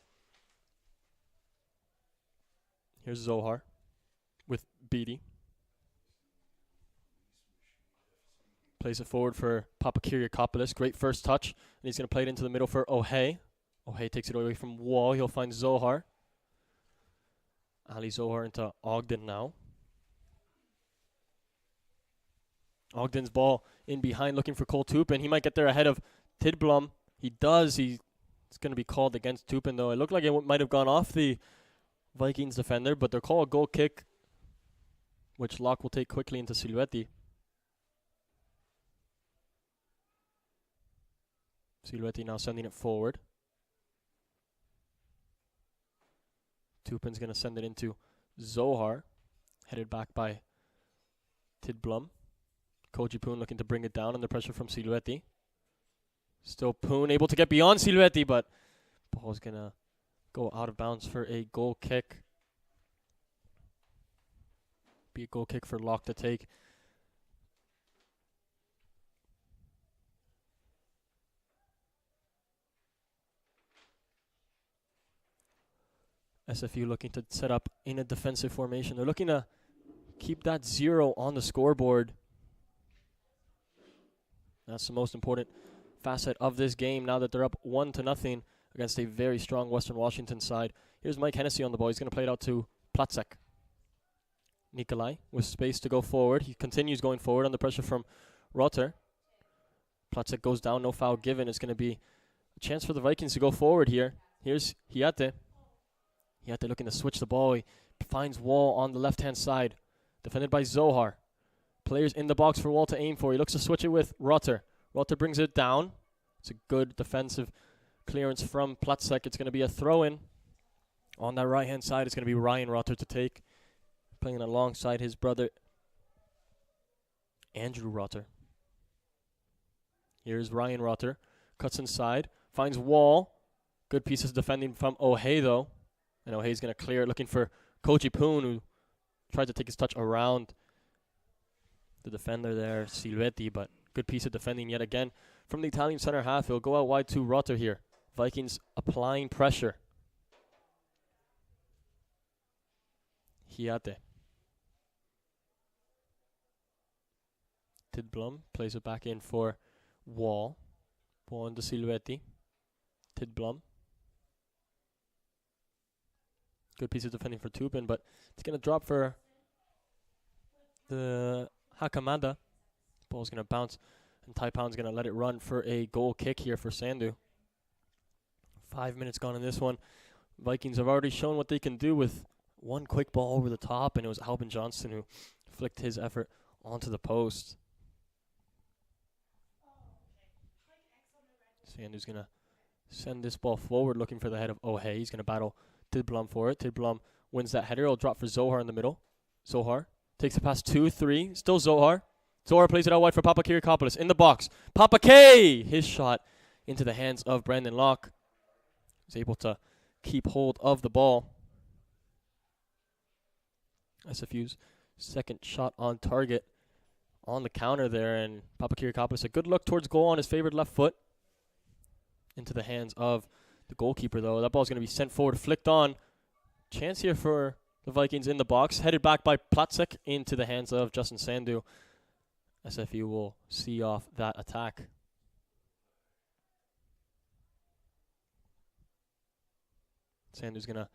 Here's Zohar with Beattie. Plays it forward for Papakiriakopoulos. Great first touch. And he's going to play it into the middle for O'Hay. O'Hay takes it away from Wall. He'll find Zohar. Ali Zohar into Ogden now. Ogden's ball in behind looking for Cole Tupin. He might get there ahead of Tidblum. He does. It's going to be called against Tupin, though. It looked like it might have gone off the Vikings defender, but they'll call a goal kick, which Locke will take quickly into Silvetti. Silvetti now sending it forward. Tupin's going to send it into Zohar, headed back by Tidblum. Koji Poon looking to bring it down under pressure from Silvetti. Still Poon able to get beyond Silvetti, but ball's going to go out of bounds for a goal kick. Be a goal kick for Locke to take. SFU looking to set up in a defensive formation. They're looking to keep that 0 on the scoreboard. That's the most important facet of this game now that they're up 1-0 against a very strong Western Washington side. Here's Mike Hennessy on the ball. He's going to play it out to Platzek. Nikolai with space to go forward. He continues going forward under pressure from Rotter. Platzek goes down, no foul given. It's going to be a chance for the Vikings to go forward here. Here's Hiate. Hiate looking to switch the ball. He finds Wall on the left-hand side. Defended by Zohar. Players in the box for Wall to aim for. He looks to switch it with Rotter. Rotter brings it down. It's a good defensive clearance from Platzek. It's going to be a throw-in. On that right-hand side, it's going to be Ryan Rotter to take. Playing alongside his brother, Andrew Rotter. Here's Ryan Rotter. Cuts inside. Finds Wall. Good pieces defending from O'Hay, though. And O'Hay's going to clear it, looking for Koji Poon, who tried to take his touch around the defender there, Silvetti, but good piece of defending yet again from the Italian center half. He'll go out wide to Rotter here. Vikings applying pressure. Hiate. Tidblom plays it back in for Wall. Ball into Silvetti. Tidblom. Good piece of defending for Tupin, but it's going to drop for the Hakamada. Ball's going to bounce, and Taipan's going to let it run for a goal kick here for Sandu. 5 minutes gone in this one. Vikings have already shown what they can do with one quick ball over the top, and it was Albin Johnson who flicked his effort onto the post. Sandu's going to send this ball forward, looking for the head of O'Hay. He's going to battle Tidblom for it. Tidblom wins that header. It'll drop for Zohar in the middle. Zohar takes it past 2-3. Still Zohar. Zohar plays it out wide for Papakirikopoulos in the box. Papa K! His shot into the hands of Brandon Locke. He's able to keep hold of the ball. SFU's second shot on target on the counter there, and Papakirikopoulos a good look towards goal on his favored left foot. Into the hands of the goalkeeper, though. That ball's going to be sent forward, flicked on. Chance here for the Vikings in the box. Headed back by Platzek into the hands of Justin Sandu. SFU will see off that attack. Sandu's going to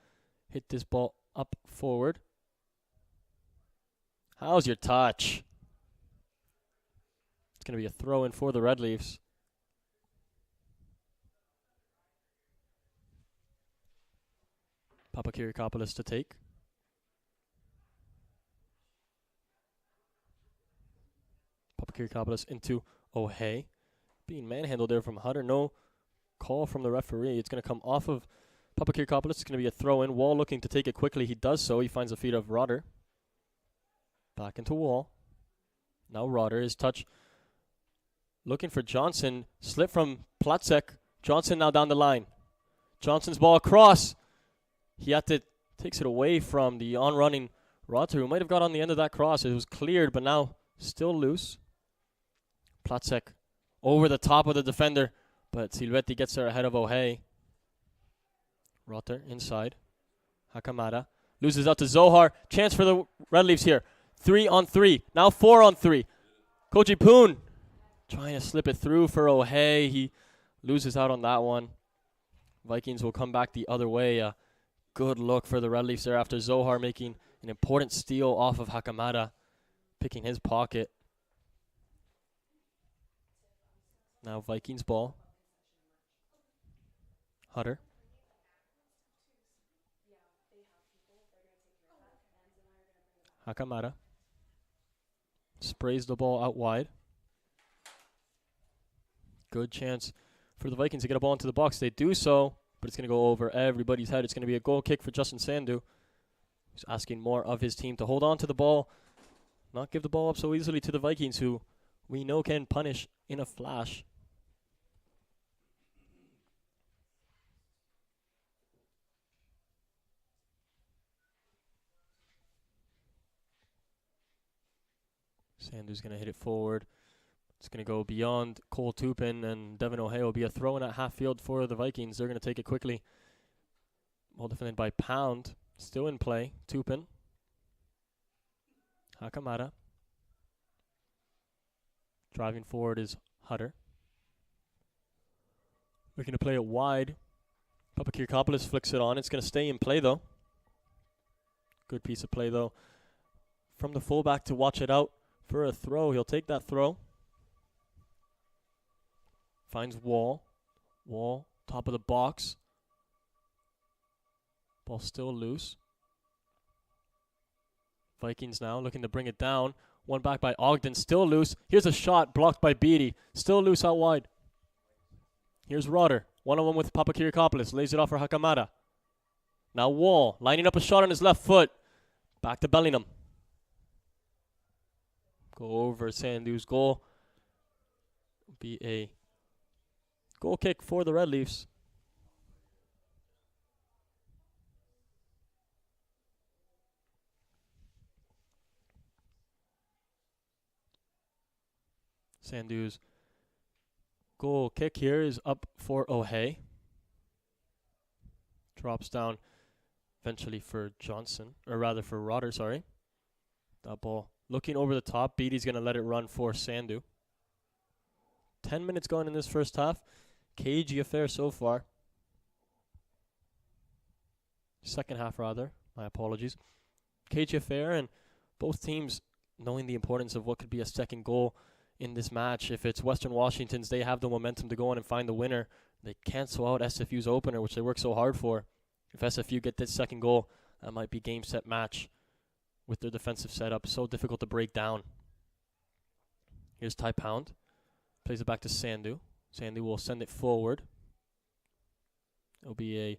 hit this ball up forward. How's your touch? It's going to be a throw in for the Red Leafs. Papakirikopoulos to take. Papakirikopoulos into O'Hay. Being manhandled there from Hutter. No call from the referee. It's going to come off of Papakirikopoulos. It's going to be a throw in. Wall looking to take it quickly. He does so. He finds the feet of Rotter. Back into Wall. Now Rotter. His touch looking for Johnson. Slip from Platzek. Johnson now down the line. Johnson's ball across. Hiate takes it away from the on-running Rotter, who might have got on the end of that cross. It was cleared, but now still loose. Platzek over the top of the defender, but Silvetti gets there ahead of O'Hay. Rotter inside. Hakamada loses out to Zohar. Chance for the Red Leafs here. 3-on-3. Now 4-on-3. Koji Poon trying to slip it through for O'Hay. He loses out on that one. Vikings will come back the other way. Good look for the Red Leafs there after Zohar making an important steal off of Hakamada, picking his pocket. Now Vikings ball. Hutter. Hakamada sprays the ball out wide. Good chance for the Vikings to get a ball into the box. They do so, but it's going to go over everybody's head. It's going to be a goal kick for Justin Sandu. He's asking more of his team to hold on to the ball, not give the ball up so easily to the Vikings, who we know can punish in a flash. Sandu's going to hit it forward. It's going to go beyond Cole Tupin, and Devin O'Hay will be a throw-in at half field for the Vikings. They're going to take it quickly. Well defended by Pound. Still in play. Tupin. Hakamada. Driving forward is Hutter. Looking to play it wide. Papakirikopoulos flicks it on. It's going to stay in play, though. Good piece of play, though. From the fullback to watch it out for a throw. He'll take that throw. Finds Wall. Wall, top of the box. Ball still loose. Vikings now looking to bring it down. One back by Ogden, still loose. Here's a shot blocked by Beatty. Still loose out wide. Here's Rotter. One-on-one with Papakirikopoulos. Lays it off for Hakamada. Now Wall, lining up a shot on his left foot. Back to Bellingham. Go over Sandu's goal. Be a goal kick for the Red Leafs. Sandu's goal kick here is up for O'Hay. Drops down eventually for Johnson, or rather for Rodder, sorry. That ball looking over the top. Beatty's going to let it run for Sandu. 10 minutes gone in this first half. Cagey affair so far. Second half, rather. My apologies. Cagey affair, and both teams knowing the importance of what could be a second goal in this match. If it's Western Washington's, they have the momentum to go on and find the winner. They cancel out SFU's opener, which they work so hard for. If SFU get this second goal, that might be game, set, match with their defensive setup. So difficult to break down. Here's Ty Pound. Plays it back to Sandu. Sandu will send it forward. It'll be a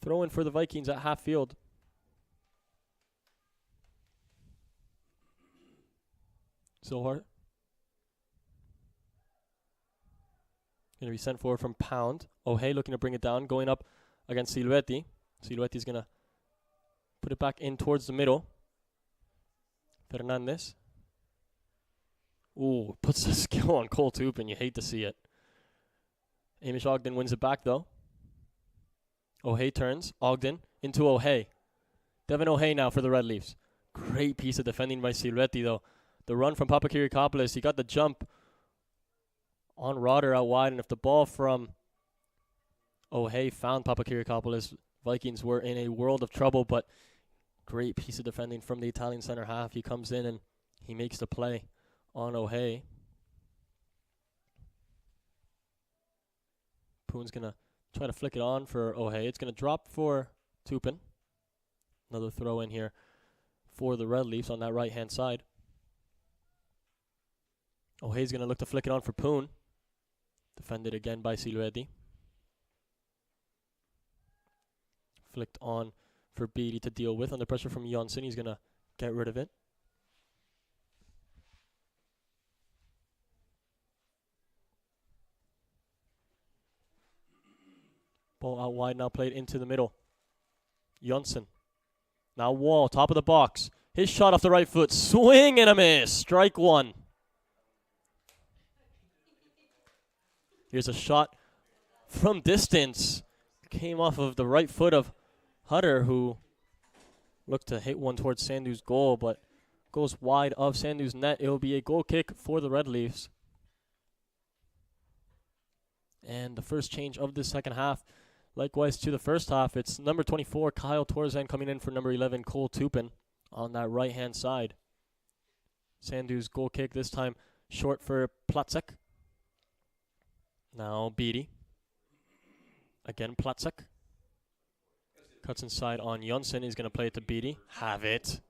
throw-in for the Vikings at half field. Zohar. Going to be sent forward from Pound. O'Hay looking to bring it down. Going up against Silueti. Silueti's going to put it back in towards the middle. Fernandez. Ooh, puts the skill on Cole Tupin. You hate to see it. Amish Ogden wins it back, though. O'Hay turns. Ogden into O'Hay. Devin O'Hay now for the Red Leafs. Great piece of defending by Silueti, though. The run from Papakirikopoulos. He got the jump on Rodder out wide, and if the ball from O'Hay found Papakirikopoulos, Vikings were in a world of trouble, but great piece of defending from the Italian center half. He comes in and he makes the play on O'Hay. Poon's going to try to flick it on for O'Hay. It's going to drop for Tupin. Another throw in here for the Red Leafs on that right-hand side. O'Hay's going to look to flick it on for Poon. Defended again by Silueti. Flicked on for Beatty to deal with. Under pressure from Jonsson, he's going to get rid of it. Ball out wide, now played into the middle. Jonsson. Now Wall, top of the box. His shot off the right foot. Swing and a miss. Strike one. Here's a shot from distance. Came off of the right foot of Hutter, who looked to hit one towards Sandu's goal, but goes wide of Sandu's net. It will be a goal kick for the Red Leafs. And the first change of the second half, likewise to the first half, it's number 24, Kyle Torzan, coming in for number 11, Cole Tupin, on that right-hand side. Sandu's goal kick, this time short for Platzek. Now Beatty. Again, Platzek. Cuts inside on Jonsson. He's going to play it to Beatty. Have it.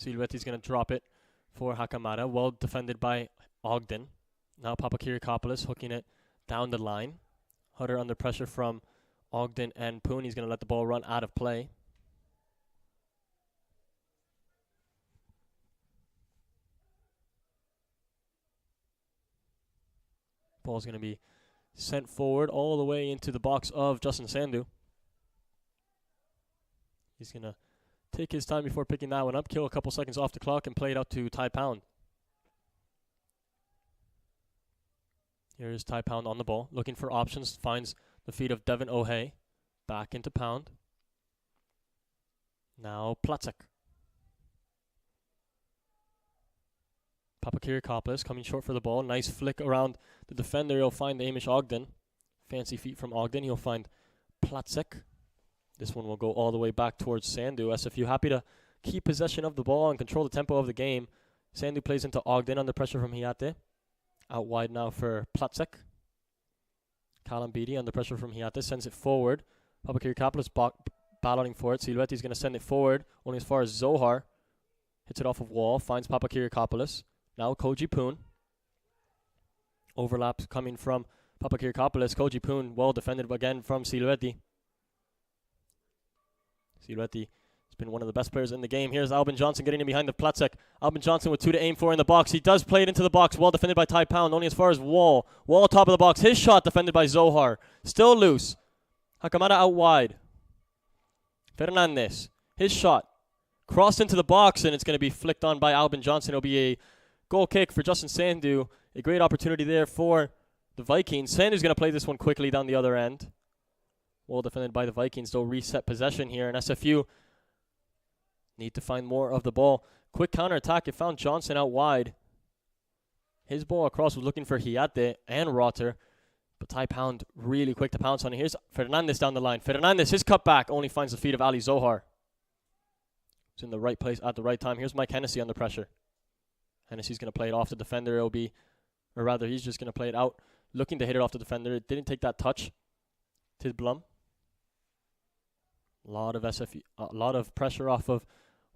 Silueti's going to drop it for Hakamada. Well defended by Ogden. Now Papakirikopoulos hooking it down the line. Hutter under pressure from Ogden and Poon. He's going to let the ball run out of play. Ball's going to be sent forward all the way into the box of Justin Sandu. He's going to take his time before picking that one up, kill a couple seconds off the clock, and play it out to Ty Pound. Here's Ty Pound on the ball, looking for options, finds the feet of Devin O'Hay. Back into Pound. Now Platzek. Papakirikopoulos coming short for the ball. Nice flick around the defender. He'll find Amish Ogden. Fancy feet from Ogden. He'll find Platzek. This one will go all the way back towards Sandu. SFU happy to keep possession of the ball and control the tempo of the game. Sandu plays into Ogden under pressure from Hiate. Out wide now for Platzek. Callum Beatty under pressure from Hiate. Sends it forward. Papakirikopoulos battling for it. Silueti's going to send it forward only as far as Zohar. Hits it off of Wall. Finds Papakirikopoulos. Now Koji Poon. Overlaps coming from Papakirikopoulos. Koji Poon well defended again from Silueti. Silueti has been one of the best players in the game. Here's Albin Johnson getting in behind the Platzek. Albin Johnson with 2 to aim for in the box. He does play it into the box. Well defended by Ty Pound. Only as far as Wall. Wall top of the box. His shot defended by Zohar. Still loose. Hakamada out wide. Fernandez. His shot. Crossed into the box, and it's going to be flicked on by Albin Johnson. It'll be a goal kick for Justin Sandu. A great opportunity there for the Vikings. Sandu's going to play this one quickly down the other end. Well defended by the Vikings. They'll reset possession here, and SFU need to find more of the ball. Quick counterattack. It found Johnson out wide. His ball across was looking for Hiate and Rotter. But Ty Pound really quick to pounce on it. Here's Fernandez down the line. Fernandez, his cutback only finds the feet of Ali Zohar. It's in the right place at the right time. Here's Mike Hennessy under pressure. Hennessy's going to play it off the defender. It'll be, or rather, he's just going to play it out, looking to hit it off the defender. It didn't take that touch. Tidblum. A lot of pressure off of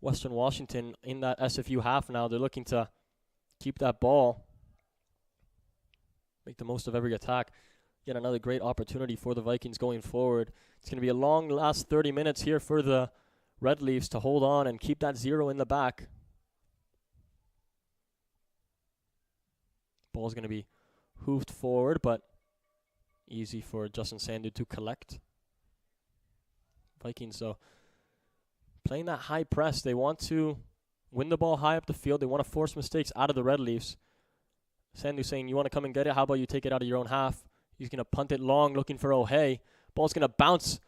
Western Washington in that SFU half now. They're looking to keep that ball, make the most of every attack. Yet another great opportunity for the Vikings going forward. It's going to be a long last 30 minutes here for the Red Leafs to hold on and keep that 0 in the back. Ball's going to be hoofed forward, but easy for Justin Sandu to collect. Vikings, though, playing that high press. They want to win the ball high up the field. They want to force mistakes out of the Red Leafs. Sandu saying, you want to come and get it? How about you take it out of your own half? He's going to punt it long, looking for O'Hay. Ball's going to bounce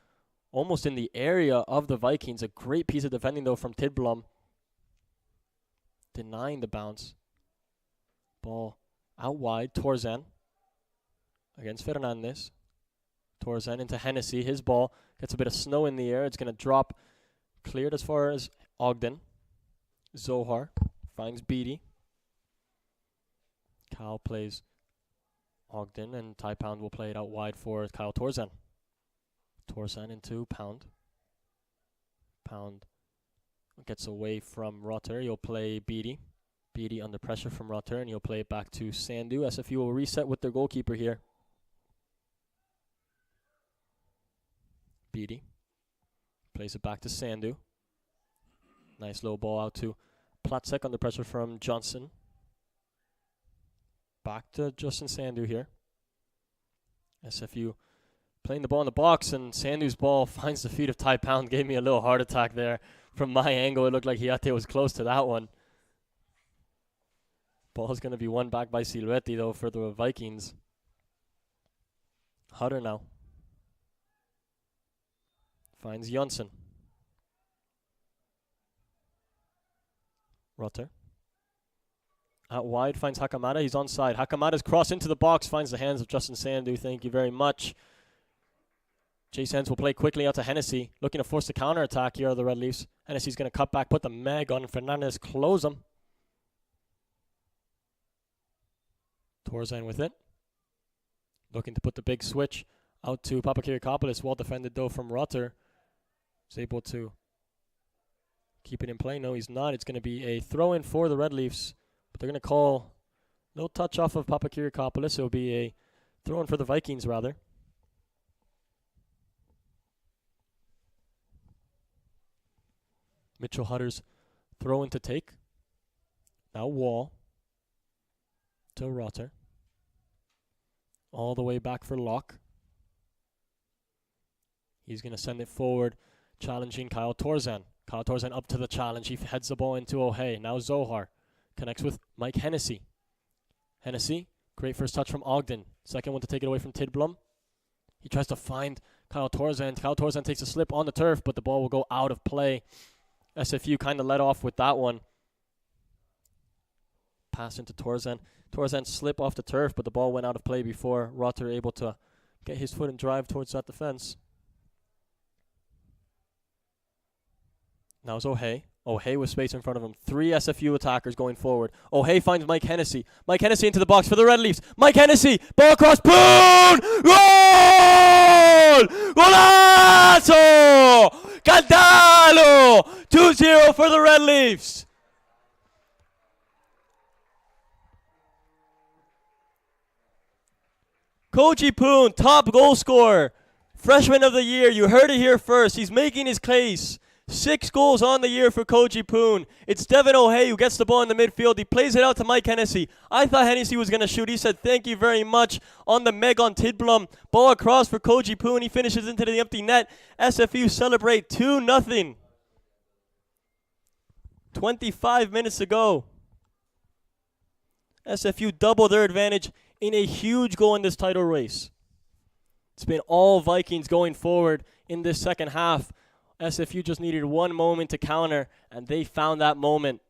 almost in the area of the Vikings. A great piece of defending, though, from Tidblum. Denying the bounce. Ball out wide. Torzan against Fernandez. Torzan into Hennessy. His ball gets a bit of snow in the air. It's going to drop cleared as far as Ogden. Zohar finds Beatty. Kyle plays Ogden, and Ty Pound will play it out wide for Kyle Torzan. Torzan into Pound. Pound gets away from Rotter. He'll play Beatty. Beatty under pressure from Rotter, and he'll play it back to Sandu. SFU will reset with their goalkeeper here. Beatty plays it back to Sandu. Nice low ball out to Platzek under pressure from Johnson. Back to Justin Sandu here. SFU playing the ball in the box, and Sandu's ball finds the feet of Ty Pound. Gave me a little heart attack there. From my angle, it looked like Hiate was close to that one. Ball's going to be won back by Silvetti, though, for the Vikings. Hutter now. Finds Jonsson. Rutter. Out wide, finds Hakamada. He's onside. Hakamada's cross into the box, finds the hands of Justin Sandu. Thank you very much. Jay Sands will play quickly out to Hennessy. Looking to force the counterattack here of the Red Leafs. Hennessy's going to cut back, put the mag on Fernandez, close him. Torzan with it. Looking to put the big switch out to Papakiriakopoulos. Well defended, though, from Rutter. He's able to keep it in play. No, he's not. It's going to be a throw-in for the Red Leafs. But they're going to call no touch off of Papakiriakopoulos. It'll be a throw-in for the Vikings, rather. Mitchell Hutter's throw-in to take. Now Wall to Rotter. All the way back for Locke. He's going to send it forward, challenging Kyle Torzan. Kyle Torzan up to the challenge. He heads the ball into O'Hay. Now Zohar connects with Mike Hennessy. Hennessy, great first touch from Ogden. Second one to take it away from Tidblum. He tries to find Kyle Torzan. Kyle Torzan takes a slip on the turf, but the ball will go out of play. SFU kind of let off with that one. Pass into Torzan. Torzan slip off the turf, but the ball went out of play before Rotter able to get his foot and drive towards that defense. Now it's O'Hay. O'Hay with space in front of him. 3 SFU attackers going forward. O'Hay finds Mike Hennessy. Mike Hennessy into the box for the Red Leafs. Mike Hennessy. Ball across. Boom! Goal! Golazo! Candalo! 2-0 for the Red Leafs. Koji Poon, top goal scorer. Freshman of the year. You heard it here first. He's making his case. 6 goals on the year for Koji Poon. It's Devin O'Hay who gets the ball in the midfield. He plays it out to Mike Hennessy. I thought Hennessy was going to shoot. He said, thank you very much on the meg on Tidblum. Ball across for Koji Poon. He finishes into the empty net. SFU celebrate 2-0. 25 minutes to go. SFU doubled their advantage in a huge goal in this title race. It's been all Vikings going forward in this second half. SFU just needed one moment to counter, and they found that moment.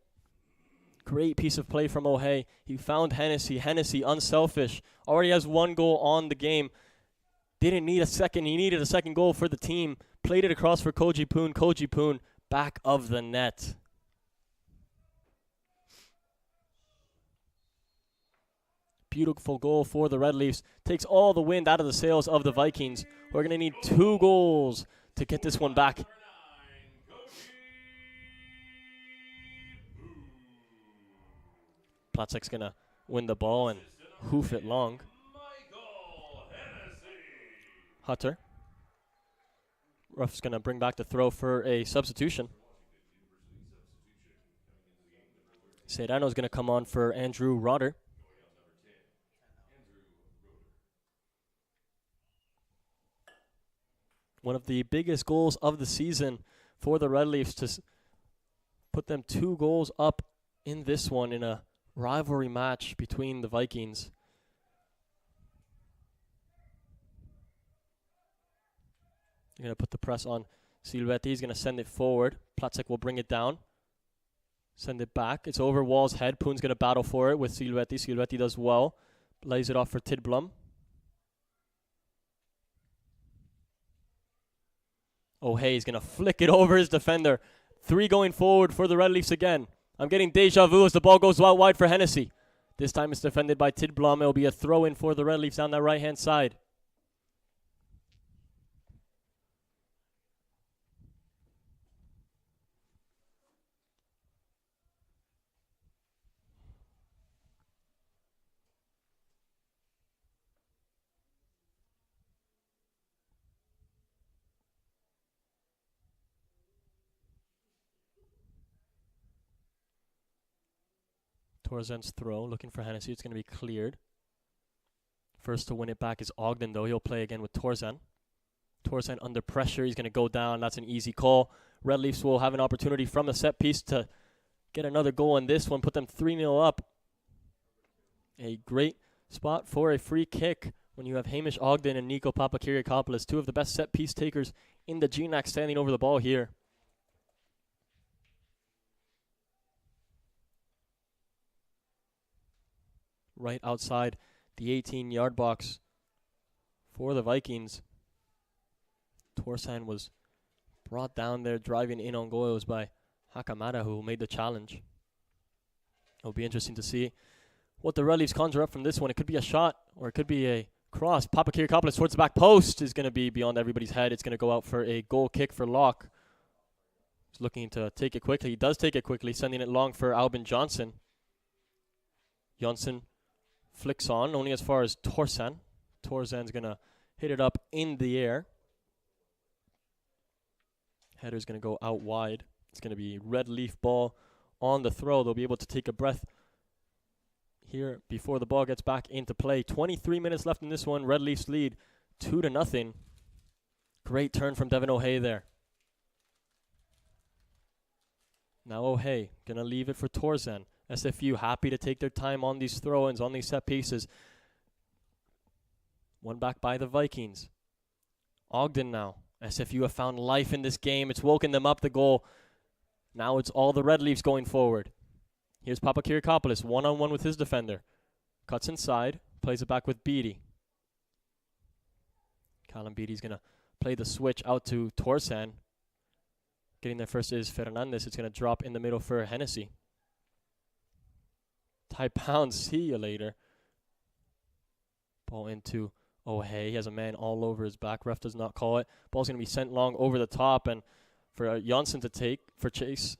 Great piece of play from O'Hay. He found Hennessy. Hennessy, unselfish, already has one goal on the game. Didn't need a second. He needed a second goal for the team. Played it across for Koji Poon. Koji Poon, back of the net. Beautiful goal for the Red Leafs. Takes all the wind out of the sails of the Vikings. We're going to need 2 goals to get this one back. Platzek's going to win the ball and hoof it long. Hutter. Ruff's going to bring back the throw for a substitution. Serrano's going to come on for Andrew Rotter. One of the biggest goals of the season for the Red Leafs to put them 2 goals up in this one in a rivalry match between the Vikings. You're going to put the press on Silvetti. He's going to send it forward. Platzek will bring it down. Send it back. It's over Wall's head. Poon's going to battle for it with Silvetti. Silvetti does well. Lays it off for Tidblom. O'Hay is going to flick it over his defender. 3 going forward for the Red Leafs again. I'm getting deja vu as the ball goes out wide for Hennessy. This time it's defended by Tidblom. It will be a throw-in for the Red Leafs down that right-hand side. Torzen's throw, looking for Hennessy. It's going to be cleared. First to win it back is Ogden, though. He'll play again with Torzen. Torzen under pressure. He's going to go down. That's an easy call. Red Leafs will have an opportunity from the set piece to get another goal in this one, put them 3-0 up. A great spot for a free kick when you have Hamish Ogden and Nico Papakiriakopoulos, 2 of the best set piece takers in the GNAC, standing over the ball here. Right outside the 18-yard box for the Vikings. Torsen was brought down there, driving in on goal. It was by Hakamada who made the challenge. It'll be interesting to see what the Red Leafs conjure up from this one. It could be a shot or it could be a cross. Papakiriakopoulos towards the back post is going to be beyond everybody's head. It's going to go out for a goal kick for Locke. He's looking to take it quickly. He does take it quickly, sending it long for Albin Johnson. Johnson flicks on, only as far as Torsen. Torsen's going to hit it up in the air. Header's going to go out wide. It's going to be Red Leaf ball on the throw. They'll be able to take a breath here before the ball gets back into play. 23 minutes left in this one. Red Leafs lead 2-0. Great turn from Devin O'Hay there. Now O'Hay going to leave it for Torsen. SFU happy to take their time on these throw-ins, on these set pieces. One back by the Vikings. Ogden now. SFU have found life in this game. It's woken them up, the goal. Now it's all the Red Leafs going forward. Here's Papakiriakopoulos, one-on-one with his defender. Cuts inside, plays it back with Beattie. Callum Beattie's going to play the switch out to Torsen. Getting there first is Fernandez. It's going to drop in the middle for Hennessy. Ty Pound, see you later. Ball into O'Hay. He has a man all over his back. Ref does not call it. Ball's going to be sent long over the top. And for Janssen to take, for Chase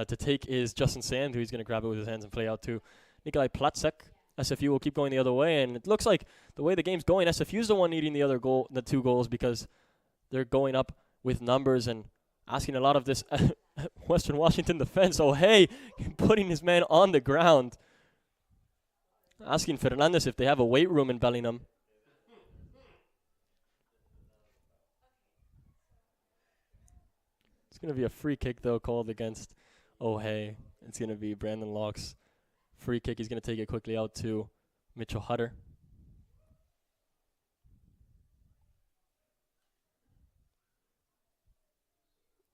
to take is Justin Sand, who he's going to grab it with his hands and play out to Nikolai Platzek. SFU will keep going the other way. And it looks like the way the game's going, SFU's the one needing the 2 goals because they're going up with numbers and asking a lot of this Western Washington defense. O'Hay putting his man on the ground. Asking Fernandez if they have a weight room in Bellingham. It's going to be a free kick, though, called against O'Hay. It's going to be Brandon Locke's free kick. He's going to take it quickly out to Mitchell Hutter.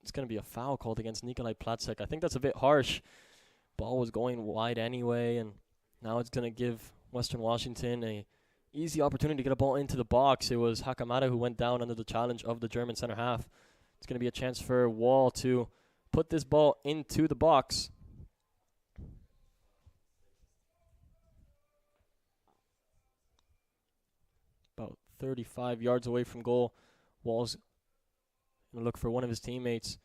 It's going to be a foul called against Nikolai Platsek. I think that's a bit harsh. Ball was going wide anyway, and now it's going to give Western Washington a easy opportunity to get a ball into the box. It was Hakamada who went down under the challenge of the German center half. It's going to be a chance for Wall to put this ball into the box. About 35 yards away from goal. Wall's going to look for one of his teammates.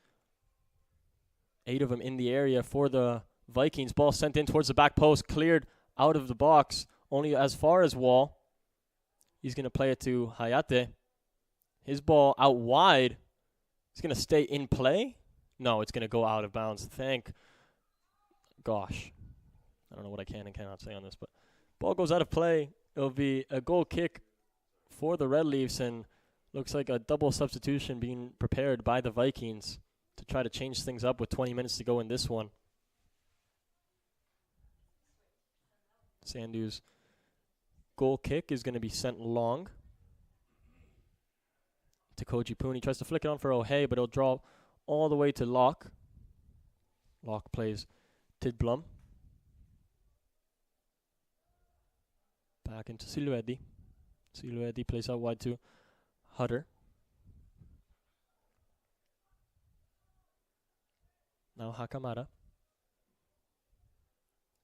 8 of them in the area for the Vikings. Ball sent in towards the back post, cleared out of the box, only as far as Wall. He's going to play it to Hayate. His ball out wide. It's going to stay in play. No, it's going to go out of bounds. Thank gosh. I don't know what I can and cannot say on this, but ball goes out of play. It'll be a goal kick for the Red Leafs, and looks like a double substitution being prepared by the Vikings to try to change things up with 20 minutes to go in this one. Sandu's goal kick is going to be sent long to Koji Poon. He tries to flick it on for O'Hay, but he'll draw all the way to Locke. Locke plays Tidblom. Back into Siluedi. Siluedi plays out wide to Hutter. Now Hakamada.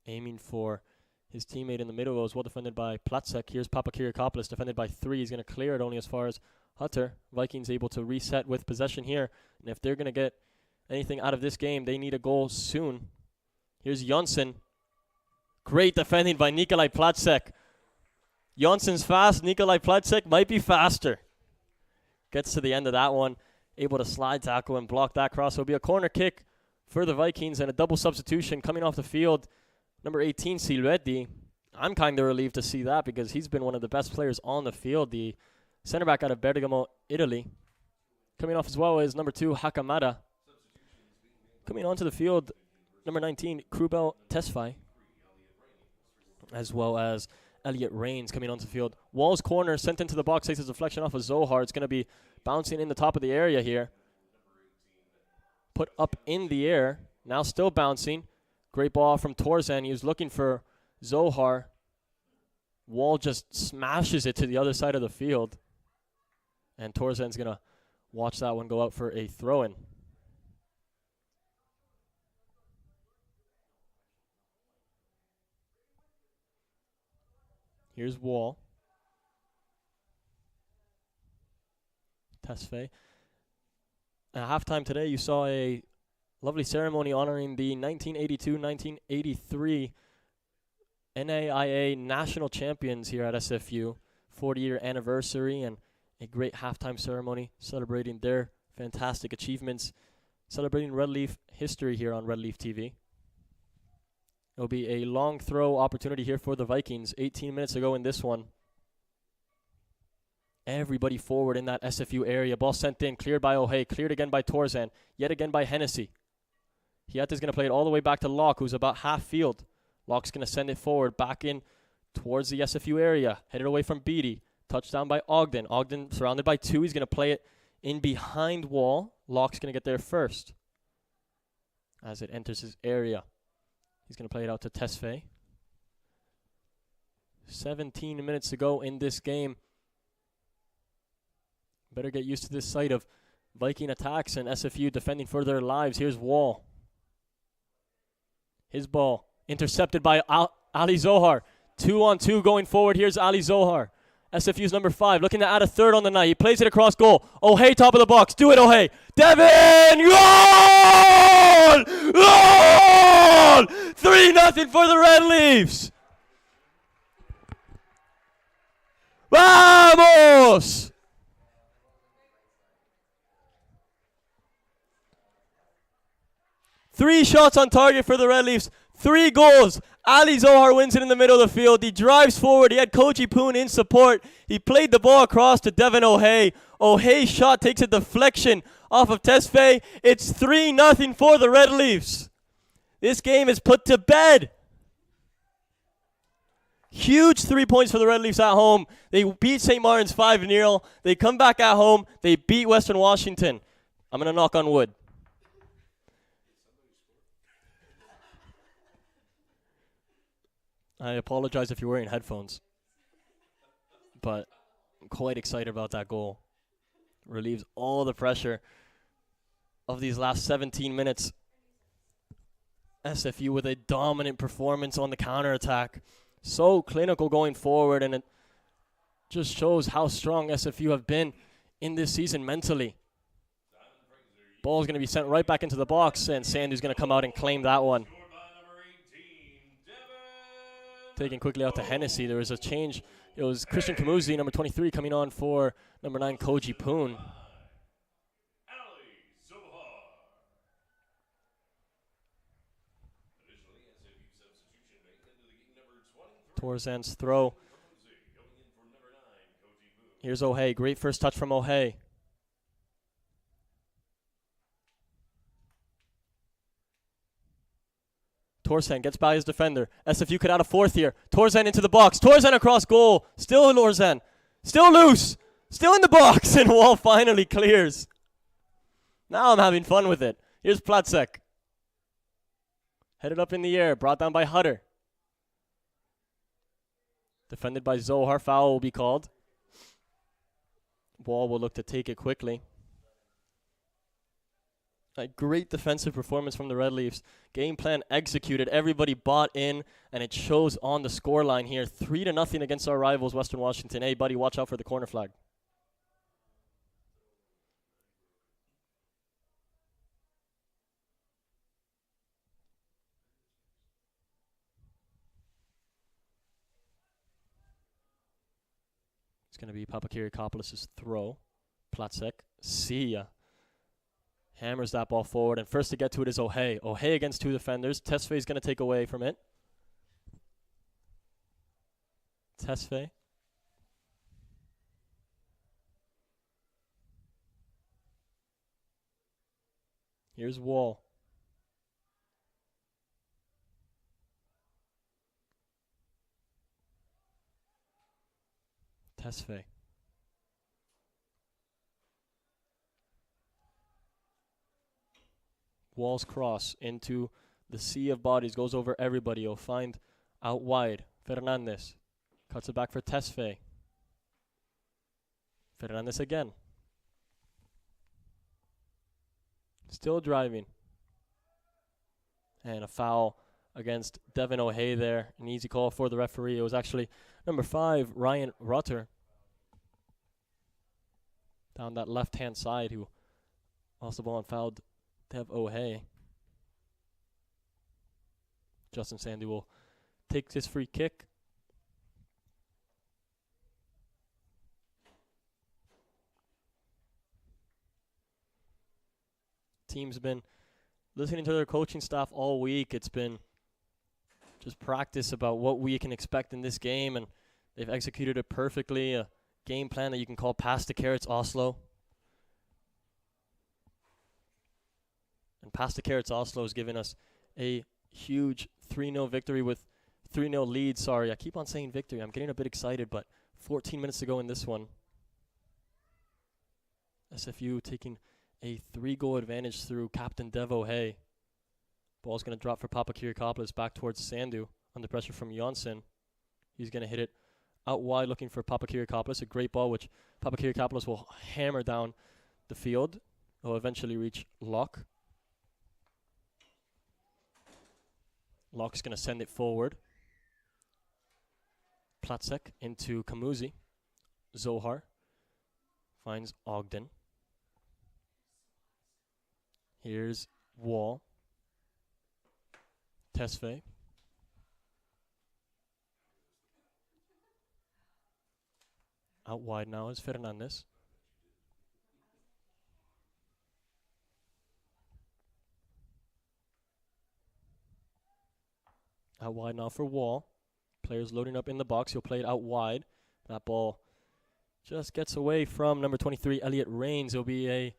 Aiming for his teammate in the middle. It was well defended by Platsek. Here's Papakiriakopoulos, defended by 3. He's going to clear it only as far as Hutter. Vikings able to reset with possession here. And if they're going to get anything out of this game, they need a goal soon. Here's Jonsson. Great defending by Nikolai Platsek. Jonsson's fast. Nikolai Platsek might be faster. Gets to the end of that one. Able to slide tackle and block that cross. It'll be a corner kick for the Vikings and a double substitution coming off the field. Number 18, Silueti. I'm kind of relieved to see that because he's been one of the best players on the field. The center back out of Bergamo, Italy. Coming off as well is number 2, Hakamada. Coming onto the field, number 19, Krubel Tesfaye. As well as Elliot Rains coming onto the field. Wall's corner sent into the box. Takes his deflection off of Zohar. It's going to be bouncing in the top of the area here. Put up in the air. Now still bouncing. Great ball from Torzan. He was looking for Zohar. Wall just smashes it to the other side of the field. And Torzan's going to watch that one go out for a throw-in. Here's Wall. Tesfaye. At halftime today, you saw a lovely ceremony honoring the 1982-1983 NAIA national champions here at SFU. 40-year anniversary and a great halftime ceremony celebrating their fantastic achievements, celebrating Red Leaf history here on Red Leaf TV. It'll be a long throw opportunity here for the Vikings. 18 minutes ago in this one. Everybody forward in that SFU area. Ball sent in, cleared by O'Hay, cleared again by Torzan, yet again by Hennessy. Hiata's going to play it all the way back to Locke, who's about half field. Locke's going to send it forward, back in towards the SFU area. Headed away from Beatty. Touchdown by Ogden. Ogden surrounded by 2. He's going to play it in behind Wall. Locke's going to get there first as it enters his area. He's going to play it out to Tesfaye. 17 minutes to go in this game. Better get used to this sight of Viking attacks and SFU defending for their lives. Here's Wall. His ball intercepted by Ali Zohar. 2-on-2 going forward. Here's Ali Zohar. SFU's number 5, looking to add a third on the night. He plays it across goal. O'Hay, top of the box. Do it, O'Hay. Devin! Goal! Goal! 3-0 for the Red Leafs. Vamos! Three shots on target for the Red Leafs. 3 goals. Ali Zohar wins it in the middle of the field. He drives forward. He had Koji Poon in support. He played the ball across to Devin O'Hay. O'Hay's shot takes a deflection off of Tesfaye. It's 3-0 for the Red Leafs. This game is put to bed. Huge 3 points for the Red Leafs at home. They beat St. Martin's 5-0. They come back at home. They beat Western Washington. I'm going to knock on wood. I apologize if you're wearing headphones. But I'm quite excited about that goal. Relieves all the pressure of these last 17 minutes. SFU with a dominant performance on the counterattack. So clinical going forward, and it just shows how strong SFU have been in this season mentally. Ball's going to be sent right back into the box, and Sandu's going to come out and claim that one. Taken quickly out to Hennessy. There was a change. It was Christian Kamuzi, number 23, coming on for number 9, Koji Poon. Torzan's throw. Here's O'Hay. Great first touch from O'Hay. Torzan gets by his defender. SFU could add a fourth here. Torzan into the box. Torzan across goal. Still Torzan. Still loose. Still in the box. And Wall finally clears. Now I'm having fun with it. Here's Platzek. Headed up in the air. Brought down by Hutter. Defended by Zohar. Foul will be called. Wall will look to take it quickly. A great defensive performance from the Red Leafs. Game plan executed. Everybody bought in, and it shows on the scoreline here. 3-0 against our rivals, Western Washington. Hey, buddy, watch out for the corner flag. It's going to be Papakiriakopoulos' throw. Platzek. See ya. Hammers that ball forward, and first to get to it is O'Hay. O'Hay against two defenders. Tesfaye is going to take away from it. Tesfaye. Here's Wall. Tesfaye. Wall's cross into the sea of bodies. Goes over everybody. He'll find out wide. Fernandez. Cuts it back for Tesfaye. Fernandez again. Still driving. And a foul against Devin O'Hay there. An easy call for the referee. It was actually number 5, Ryan Rutter. Down that left-hand side, who lost the ball and fouled Dev O'Hay. Justin Sandu will take this free kick. Team's been listening to their coaching staff all week. It's been just practice about what we can expect in this game, and they've executed it perfectly. A game plan that you can call Pass the Carrots Oslo. And Pass the Carrots Oslo has given us a huge 3-0 victory with 3-0 lead. Sorry, I keep on saying victory. I'm getting a bit excited, but 14 minutes to go in this one. SFU taking a 3-goal advantage through Captain Dev O'Hay. Ball's going to drop for Papakiriakopoulos back towards Sandu under pressure from Jonsson. He's going to hit it out wide looking for Papakiriakopoulos. A great ball which Papakiriakopoulos will hammer down the field. Will eventually reach Locke. Locke's going to send it forward. Platzek into Kamuzi. Zohar finds Ogden. Here's Wall. Tesfaye. Out wide now is Fernandez. Out wide now for Wall. Players loading up in the box. He'll play it out wide. That ball just gets away from number 23, Elliot Rains. It'll be a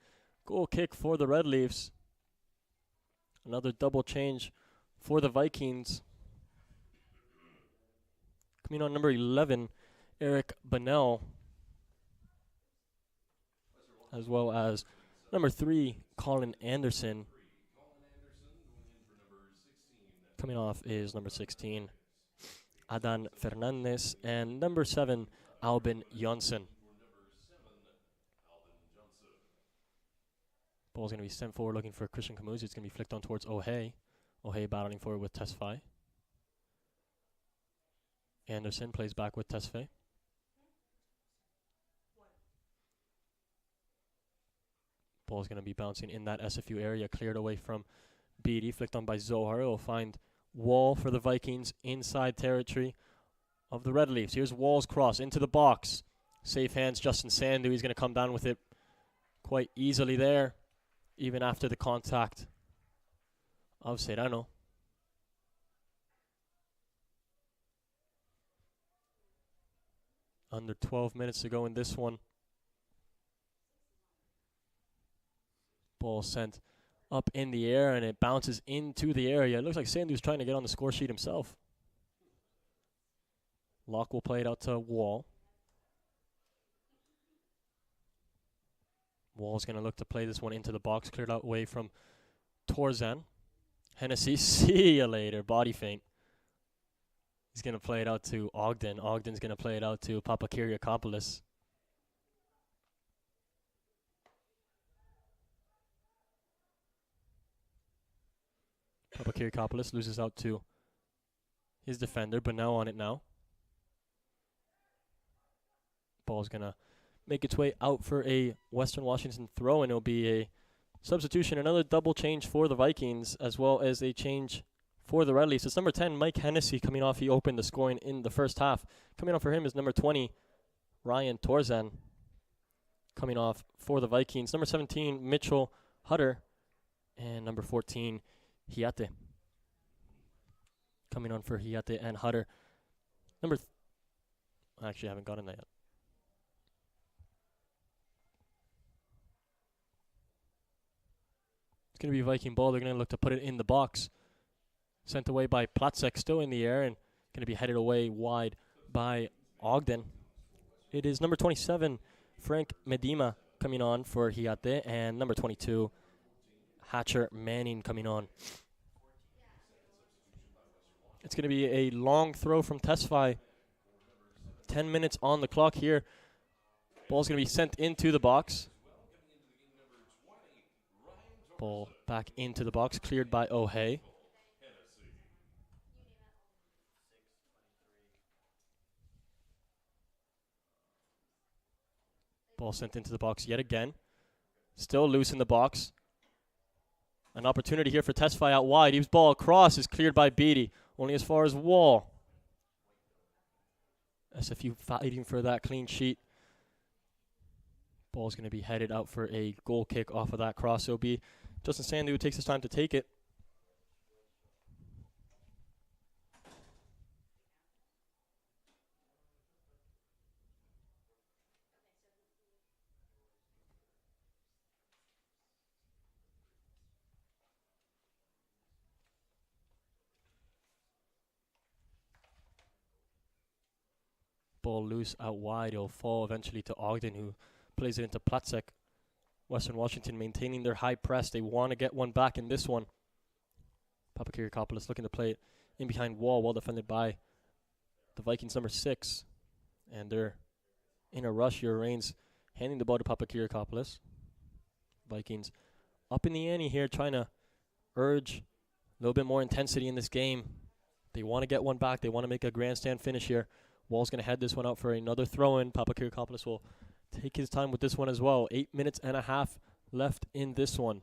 goal kick for the Red Leafs. Another double change for the Vikings. Coming on number 11, Eric Bonnell. As well as number 3, Colin Anderson. Coming off is number 16, Adan Fernandez. And number 7, Albin Jonsson. Ball's going to be sent forward looking for Christian Kamuzu. It's going to be flicked on towards O'Hay. O'Hay battling forward with Tesfaye. Anderson plays back with Tesfaye. Ball's going to be bouncing in that SFU area, cleared away from Beatty, flicked on by Zohar. It'll find Wall for the Vikings inside territory of the Red Leafs. Here's Wall's cross into the box. Safe hands, Justin Sandu. He's going to come down with it quite easily there, even after the contact of Serrano. Under 12 minutes to go in this one. Ball sent up in the air, and it bounces into the area. It looks like Sandu's trying to get on the score sheet himself. Locke will play it out to Wall. Wall's going to look to play this one into the box, cleared out away from Torzan. Hennessy, see you later. Body feint. He's going to play it out to Ogden. Ogden's going to play it out to Papakiriakopoulos. Papakiriakopoulos loses out to his defender, but now on it now. Ball's going to make its way out for a Western Washington throw, and it'll be a substitution, another double change for the Vikings, as well as a change for the Red Leafs. It's number 10, Mike Hennessy, coming off. He opened the scoring in the first half. Coming off for him is number 20, Ryan Torzan. Coming off for the Vikings, number 17, Mitchell Hutter, and number 14, Hiate. Coming on for Hiate and Hutter. I actually haven't gotten that yet. It's going to be Viking ball. They're going to look to put it in the box. Sent away by Platzek, still in the air, and going to be headed away wide by Ogden. It is number 27, Frank Medema, coming on for Hiate, and number 22, Hatcher Manning, coming on. It's going to be a long throw from Tesfaye. 10 minutes on the clock here. Ball's going to be sent into the box. Ball back into the box, cleared by O'Hay. Ball sent into the box yet again. Still loose in the box. An opportunity here for Tesfaye out wide. His ball across is cleared by Beatty. Only as far as Wall. SFU fighting for that clean sheet. Ball's going to be headed out for a goal kick off of that cross. It'll be Justin Sandu who takes his time to take it. Ball loose out wide. It'll fall eventually to Ogden, who plays it into Platzek. Western Washington maintaining their high press. They want to get one back in this one. Papakiriakopoulos looking to play it in behind Wall, well defended by the Vikings, number 6. And they're in a rush here. Reigns handing the ball to Papakiriakopoulos. Vikings up in the ante here, trying to urge a little bit more intensity in this game. They want to get one back. They want to make a grandstand finish here. Wall's going to head this one out for another throw-in. Papakiriakopoulos will take his time with this one as well. 8 minutes and a half left in this one.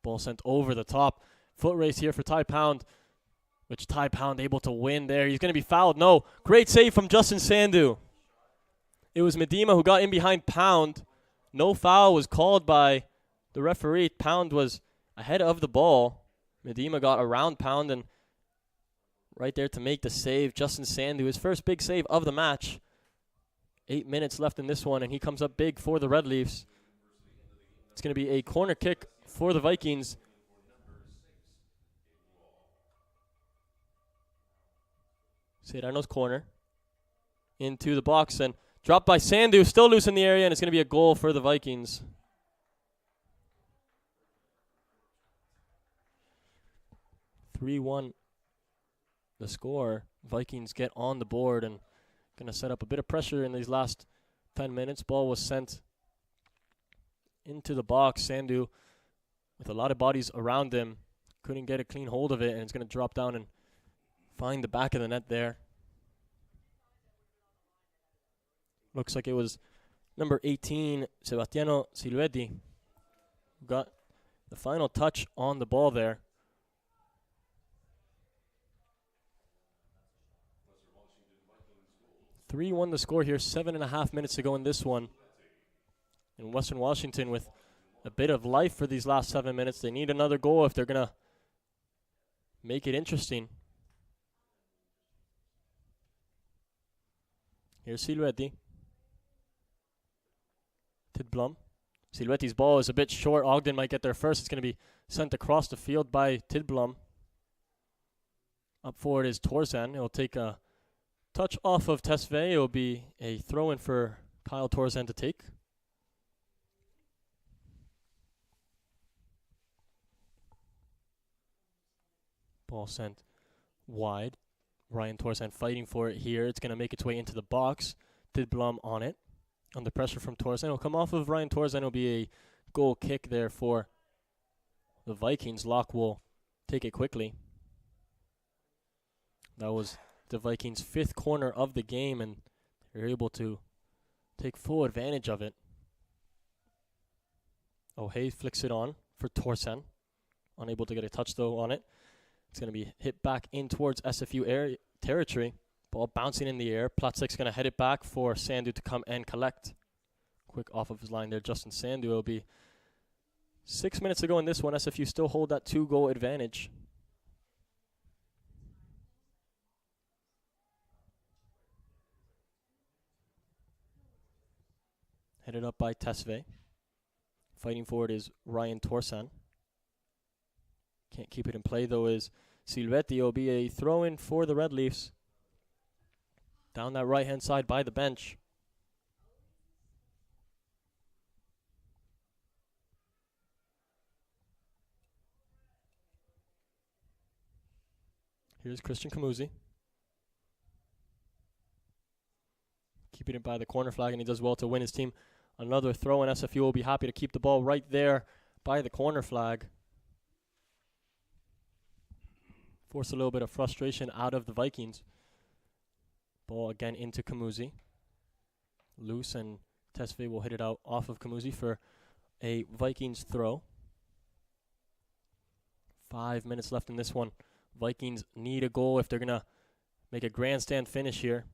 Ball sent over the top. Foot race here for Ty Pound, which Ty Pound able to win there. He's going to be fouled. No. Great save from Justin Sandu. It was Medema who got in behind Pound. No foul was called by the referee. Pound was ahead of the ball. Medema got around Pound and right there to make the save. Justin Sandu, his first big save of the match. 8 minutes left in this one, and he comes up big for the Red Leafs. It's going to be a corner kick for the Vikings. Serrano's corner. Into the box, and dropped by Sandu, still loose in the area, and it's going to be a goal for the Vikings. (3-1) the score. Vikings get on the board and going to set up a bit of pressure in these last 10 minutes. Ball was sent into the box. Sandu, with a lot of bodies around him, couldn't get a clean hold of it, and it's going to drop down and find the back of the net there. Looks like it was number 18, Sebastiano Silvetti, who got the final touch on the ball there. (3-1) the score here, 7.5 minutes to go in this one. And Western Washington with a bit of life for these last 7 minutes. They need another goal if they're going to make it interesting. Here's Silvetti. Tidblom. Silvetti's ball is a bit short. Ogden might get there first. It's going to be sent across the field by Tidblom. Up forward is Torzan. It'll take a touch off of Tesfaye. It'll be a throw-in for Kyle Torzan to take. Ball sent wide. Ryan Torzan fighting for it here. It's going to make its way into the box. Tidblom on it. Under pressure from Torzan. It'll come off of Ryan Torzan. It'll be a goal kick there for the Vikings. Locke will take it quickly. That was the Vikings' 5th corner of the game, and they're able to take full advantage of it. O'Hay flicks it on for Torzan. Unable to get a touch, though, on it. It's going to be hit back in towards SFU territory. Ball bouncing in the air. Platzek's going to head it back for Sandu to come and collect. Quick off of his line there, Justin Sandu. It'll be 6 minutes to go in this one. SFU still hold that 2-goal advantage. Headed up by Tesfaye. Fighting forward is Ryan Torzan. Can't keep it in play, though, is Silvetti. It'll be a throw-in for the Red Leafs. Down that right-hand side by the bench. Here's Christian Kamuzi. Keeping it by the corner flag, and he does well to win his team another throw, and SFU will be happy to keep the ball right there by the corner flag. Force a little bit of frustration out of the Vikings. Ball again into Kamuzi. Loose, and Tesfaye will hit it out off of Kamuzi for a Vikings throw. 5 minutes left in this one. Vikings need a goal if they're going to make a grandstand finish here.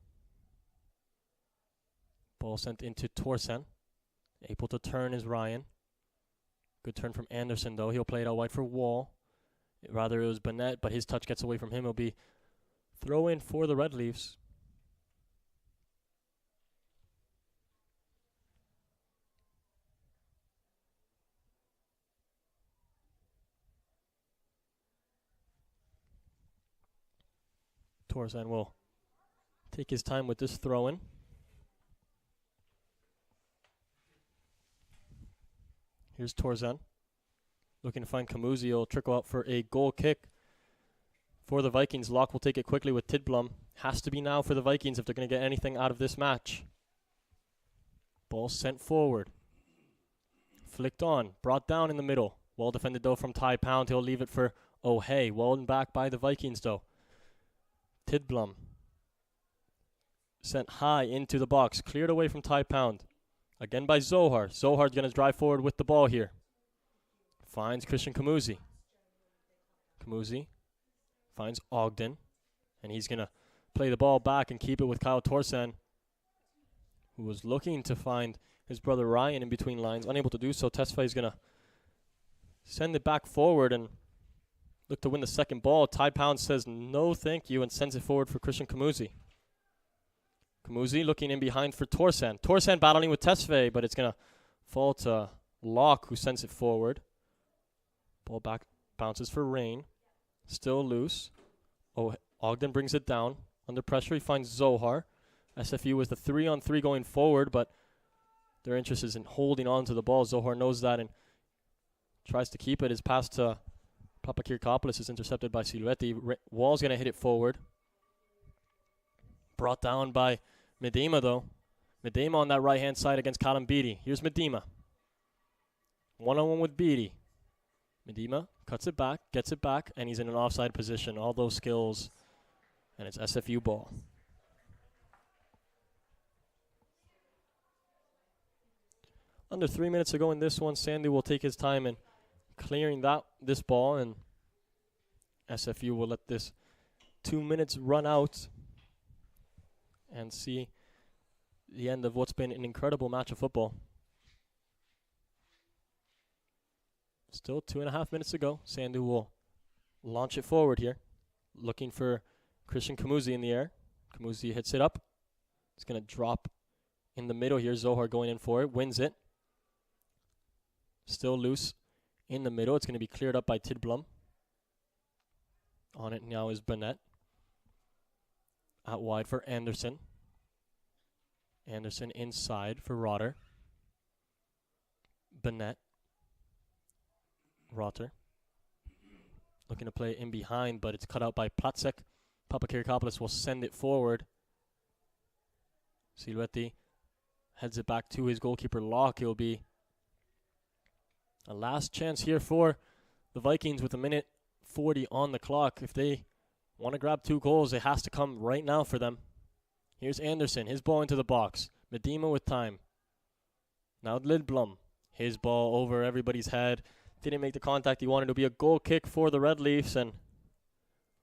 Ball sent into Torzan. Able to turn is Ryan. Good turn from Anderson, though. He'll play it out wide for Wall. Rather, it was Bennett, but his touch gets away from him. It'll be throw in for the Red Leafs. Torzan will take his time with this throw-in. Here's Torzan. Looking to find Kamuzi. He'll trickle out for a goal kick for the Vikings. Locke will take it quickly with Tidblom. Has to be now for the Vikings if they're going to get anything out of this match. Ball sent forward. Flicked on. Brought down in the middle. Well defended, though, from Ty Pound. He'll leave it for O'Hay. Well back by the Vikings, though. Tidblom. Sent high into the box. Cleared away from Ty Pound. Again by Zohar. Zohar's going to drive forward with the ball here. Finds Christian Kamuzi. Kamuzi finds Ogden. And he's going to play the ball back and keep it with Kyle Torzan, who was looking to find his brother Ryan in between lines. Unable to do so. Tesfaye is going to send it back forward and look to win the second ball. Ty Pound says no thank you and sends it forward for Christian Kamuzi. Kamuzi looking in behind for Torsan. Torsan battling with Tesfaye, but it's going to fall to Locke, who sends it forward. Ball back, bounces for Rain. Still loose. Oh, Ogden brings it down. Under pressure, he finds Zohar. SFU with the 3-on-3 going forward, but their interest is in holding on to the ball. Zohar knows that and tries to keep it. His pass to Papakirkopoulos is intercepted by Silvetti. Wall's going to hit it forward. Brought down by Medema, though. Medema on that right-hand side against Callum Beatty. Here's Medema. One-on-one with Beatty. Medema cuts it back, gets it back, and he's in an offside position. All those skills, and it's SFU ball. Under 3 minutes to go in this one. Sandy will take his time in clearing this ball, and SFU will let this 2 minutes run out and see the end of what's been an incredible match of football. Still 2.5 minutes to go. Sandu will launch it forward here, looking for Christian Kamuzi in the air. Kamuzi hits it up. It's going to drop in the middle here. Zohar going in for it, wins it. Still loose in the middle. It's going to be cleared up by Tidblom. On it now is Burnett. Out wide for Anderson. Anderson inside for Rotter. Burnett. Rotter. Looking to play in behind, but it's cut out by Platsek. Papakirkopoulos will send it forward. Silvetti heads it back to his goalkeeper Locke. It will be a last chance here for the Vikings with 1:40 on the clock. If they want to grab 2 goals, it has to come right now for them. Here's Anderson, his ball into the box. Medema with time. Now Lidblom, his ball over everybody's head. Didn't make the contact he wanted. To be a goal kick for the Red Leafs, and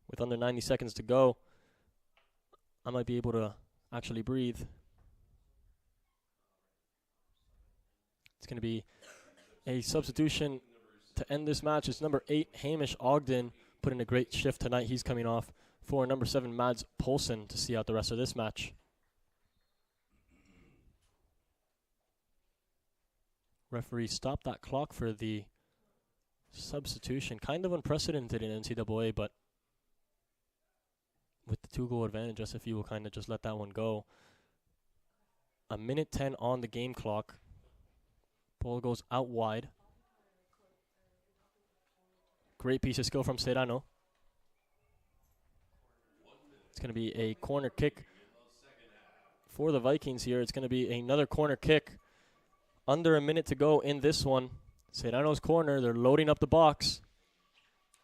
with under 90 seconds to go, I might be able to actually breathe. It's going to be a substitution to end this match. It's number 8, Hamish Ogden, put in a great shift tonight. He's coming off for number 7, Mads Poulsen, to see out the rest of this match. Referee stopped that clock for the substitution. Kind of unprecedented in NCAA, but with the 2-goal advantage, SFU will kind of just let that one go. 1:10 on the game clock. Ball goes out wide. Great piece of skill from Serrano. It's going to be a corner kick for the Vikings here. It's going to be another corner kick. Under a minute to go in this one. Serrano's corner. They're loading up the box.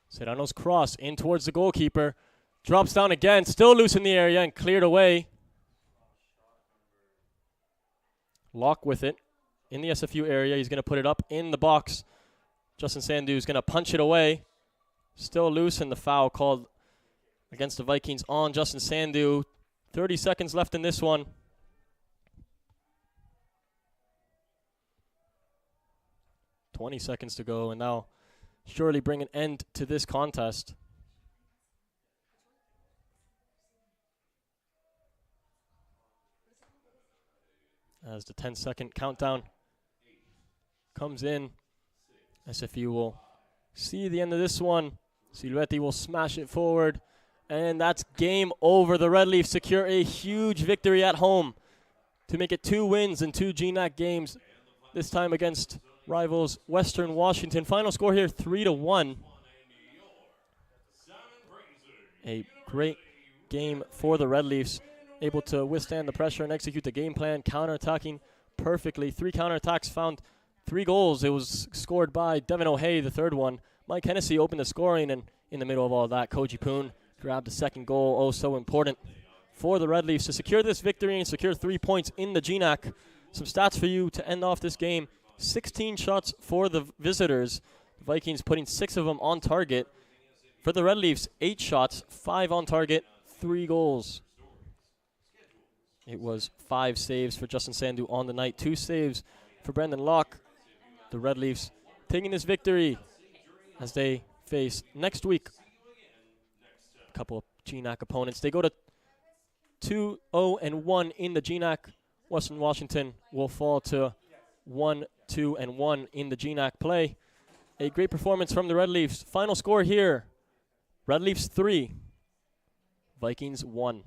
Serrano's cross in towards the goalkeeper. Drops down again. Still loose in the area and cleared away. Locke with it in the SFU area. He's going to put it up in the box. Justin Sandu is going to punch it away. Still loose, and the foul called against the Vikings on Justin Sandu. 30 seconds left in this one. $20 seconds to go, and now surely bring an end to this contest. As the 10-second countdown comes in, SFU will see the end of this one. Silvetti will smash it forward, and that's game over. The Red Leafs secure a huge victory at home to make it 2 wins in 2 GNAC games, this time against rivals Western Washington. Final score here, 3-1. A great game for the Red Leafs, able to withstand the pressure and execute the game plan, counterattacking perfectly. 3 counterattacks found 3 goals. It was scored by Devin O'Hay, the third one. Mike Hennessy opened the scoring, and in the middle of all that, Koji Poon grabbed the second goal. Oh, so important for the Red Leafs to secure this victory and secure 3 points in the GNAC. Some stats for you to end off this game. 16 shots for the visitors. The Vikings putting 6 of them on target. For the Red Leafs, 8 shots, 5 on target, 3 goals. It was 5 saves for Justin Sandu on the night, 2 saves for Brendan Locke. The Red Leafs taking this victory as they face next week a couple of GNAC opponents. They go to 2-0-1 in the GNAC. Western Washington will fall to 1-2-1 in the GNAC play. A great performance from the Red Leafs. Final score here, Red Leafs 3, Vikings 1.